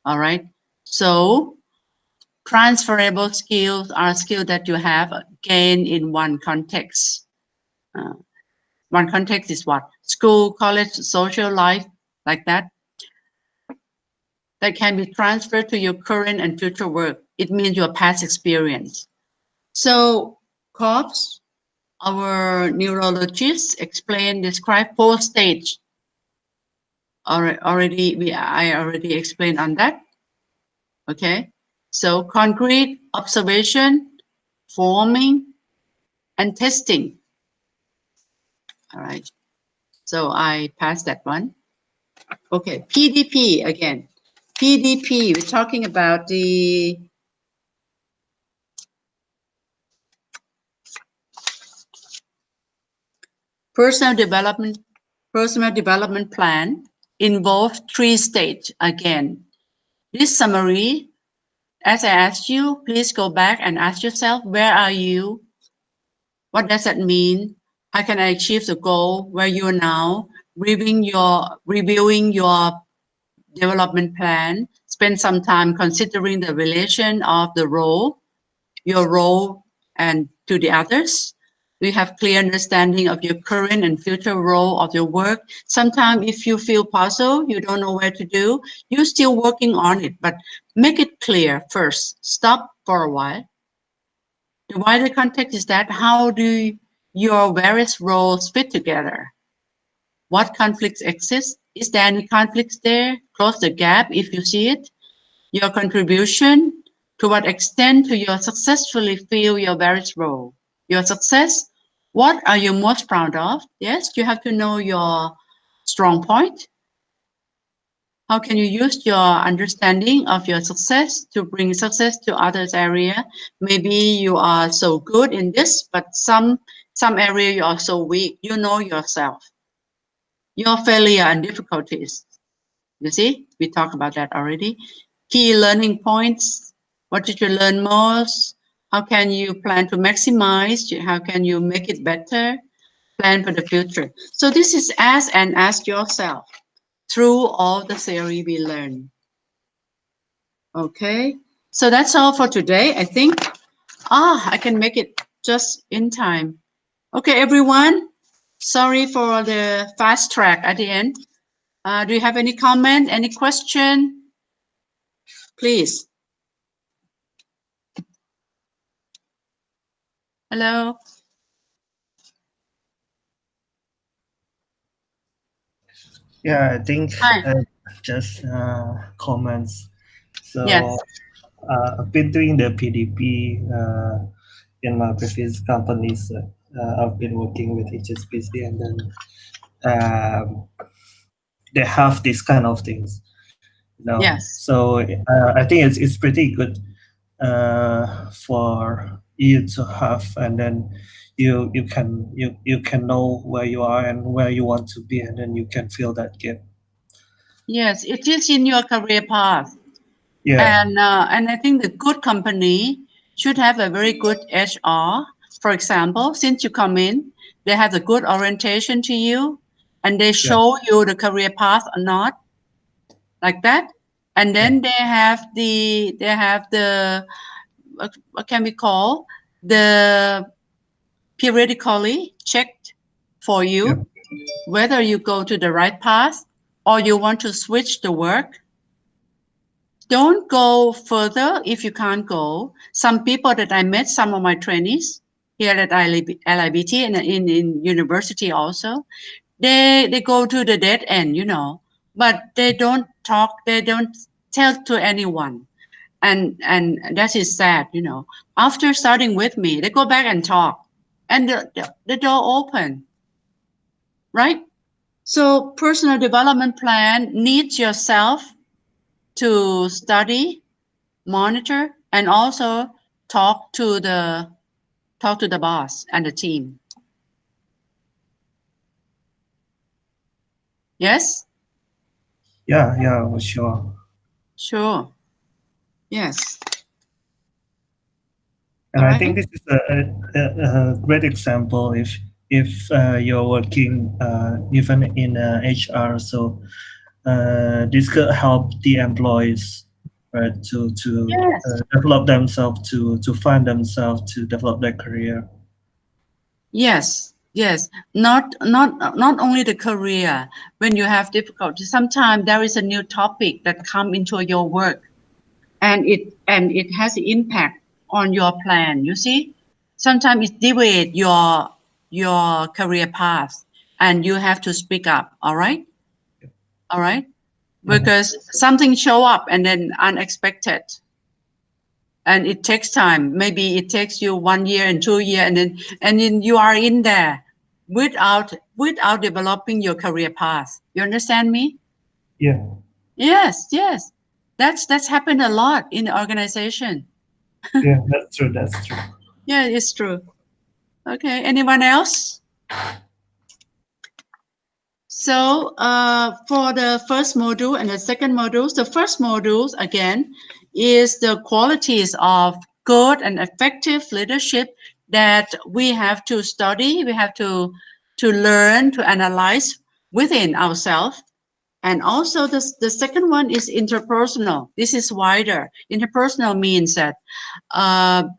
All right. So transferable skills are skills that you have gained in one context. One context is what? School, college, social life, like that. That can be transferred to your current and future work. It means your past experience. So Cobbs, our neurologist, describe 4 stages. I already explained on that. Okay. So concrete, observation, forming, and testing. All right. So I passed that one. Okay, PDP again. PDP, we're talking about the personal development plan involves 3 stages again. This summary, as I asked you, please go back and ask yourself, where are you? What does that mean? How can I achieve the goal? Where you are now? Reviewing your development plan. Spend some time considering the relation of the role, your role, and to the others. Do you have clear understanding of your current and future role of your work? Sometimes if you feel puzzled, you don't know where to do, you're still working on it, but make it clear first. Stop for a while. The wider context is that how do your various roles fit together? What conflicts exist? Is there any conflicts there? Close the gap if you see it. Your contribution To what extent do you successfully fill your various role? Your success, what are you most proud of? Yes, you have to know your strong point. How can you use your understanding of your success to bring success to others area? Maybe you are so good in this, but some area you are so weak. You know yourself, your failure and difficulties. You see, we talked about that already. Key learning points. What did you learn most? How can you plan to maximize? How can you make it better? Plan for the future. So this is ask and ask yourself through all the theory we learn. Okay, so that's all for today. I think, I can make it just in time. Okay, everyone, sorry for the fast track at the end. Do you have any comment, any question? Please. Hello. Yeah, I think Hi. just comments. So Yes. I've been doing the PDP in my previous companies. I've been working with HSBC, and then they have these kind of things. Yes. So I think it's pretty good for you to have, and then you can know where you are and where you want to be, and then you can fill that gap. Yes, it is in your career path. Yeah. And I think the good company should have a very good HR. For example, since you come in, they have a good orientation to you, and they show you the career path or not, like that. And then they have the what can we call, the periodically checked for you whether you go to the right path or you want to switch the work. Don't go further if you can't go. Some people that I met, some of my trainees here at LIBT and in university also, they go to the dead end, but they don't talk, they don't tell to anyone. And that is sad, After starting with me, they go back and talk, and the door open, right? So personal development plan needs yourself to study, monitor, and also talk to the boss and the team. Yes? Yeah, for sure. Sure. Yes. And All I right. think this is a great example if you're working even in HR. So this could help the employees, right, to Yes. develop themselves, to find themselves, to develop their career. Yes. Yes. Not only the career. When you have difficulty, sometimes there is a new topic that come into your work, and it has an impact on your plan. You see, sometimes it deviates your career path, and you have to speak up. All right. All right. Because something show up and then unexpected, and it takes time. Maybe it takes you 1 year and 2 years, and then you are in there without developing your career path. You understand me? Yeah. Yes. That's happened a lot in the organization. Yeah, that's true. Yeah, it's true. Okay, anyone else? So for the first module and the second module, the first module again is the qualities of good and effective leadership that we have to study, we have to learn, to analyze within ourselves. And also the second one is interpersonal. This is wider. Interpersonal means that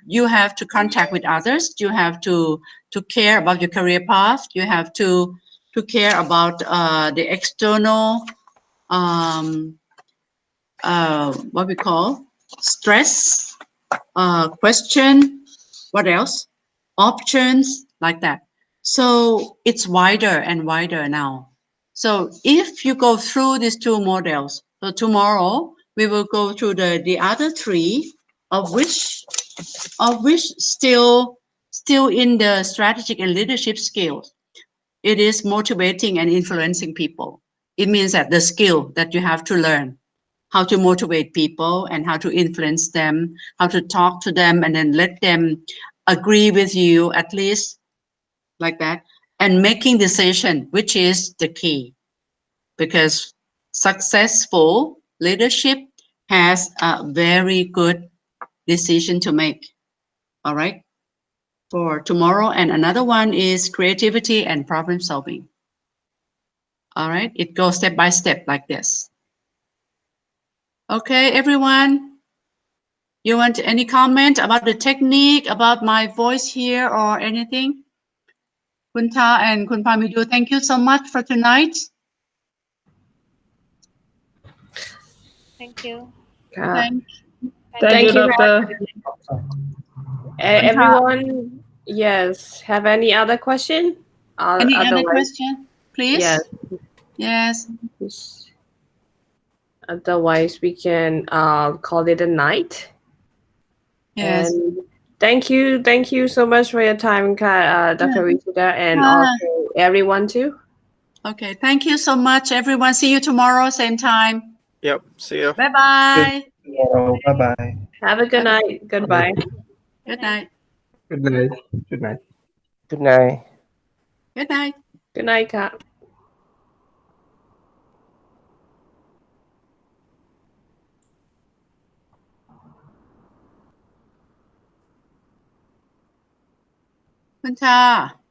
you have to contact with others, you have to care about your career path, you have to care about the external what we call stress, question, what else, options, like that. So it's wider and wider now. So if you go through these two models, so tomorrow we will go through the other three of which still in the strategic and leadership skills, it is motivating and influencing people. It means that the skill that you have to learn how to motivate people and how to influence them, how to talk to them and then let them agree with you, at least like that, and making decision, which is the key, because successful leadership has a very good decision to make. All right, for tomorrow. And another one is creativity and problem solving. All right, it goes step by step like this. Okay, everyone, you want any comment about the technique, about my voice here or anything? Kun Tha and Kun Pamidu, thank you so much for tonight. Thank you. Thank Thank you, Doctor. everyone. Yes. Have any other question? Any other Otherwise, question, please? yes. Yes. Otherwise, we can call it a night. Yes. And thank you so much for your time, Dr. Richida, and also everyone too. Okay. Thank you so much, everyone. See you tomorrow, same time. Yep. See ya. Bye-bye. Bye bye. Have a good night. Goodbye. Good night. Good night. Good night. Good night. Good night. Good night, Kat. Kun Tha.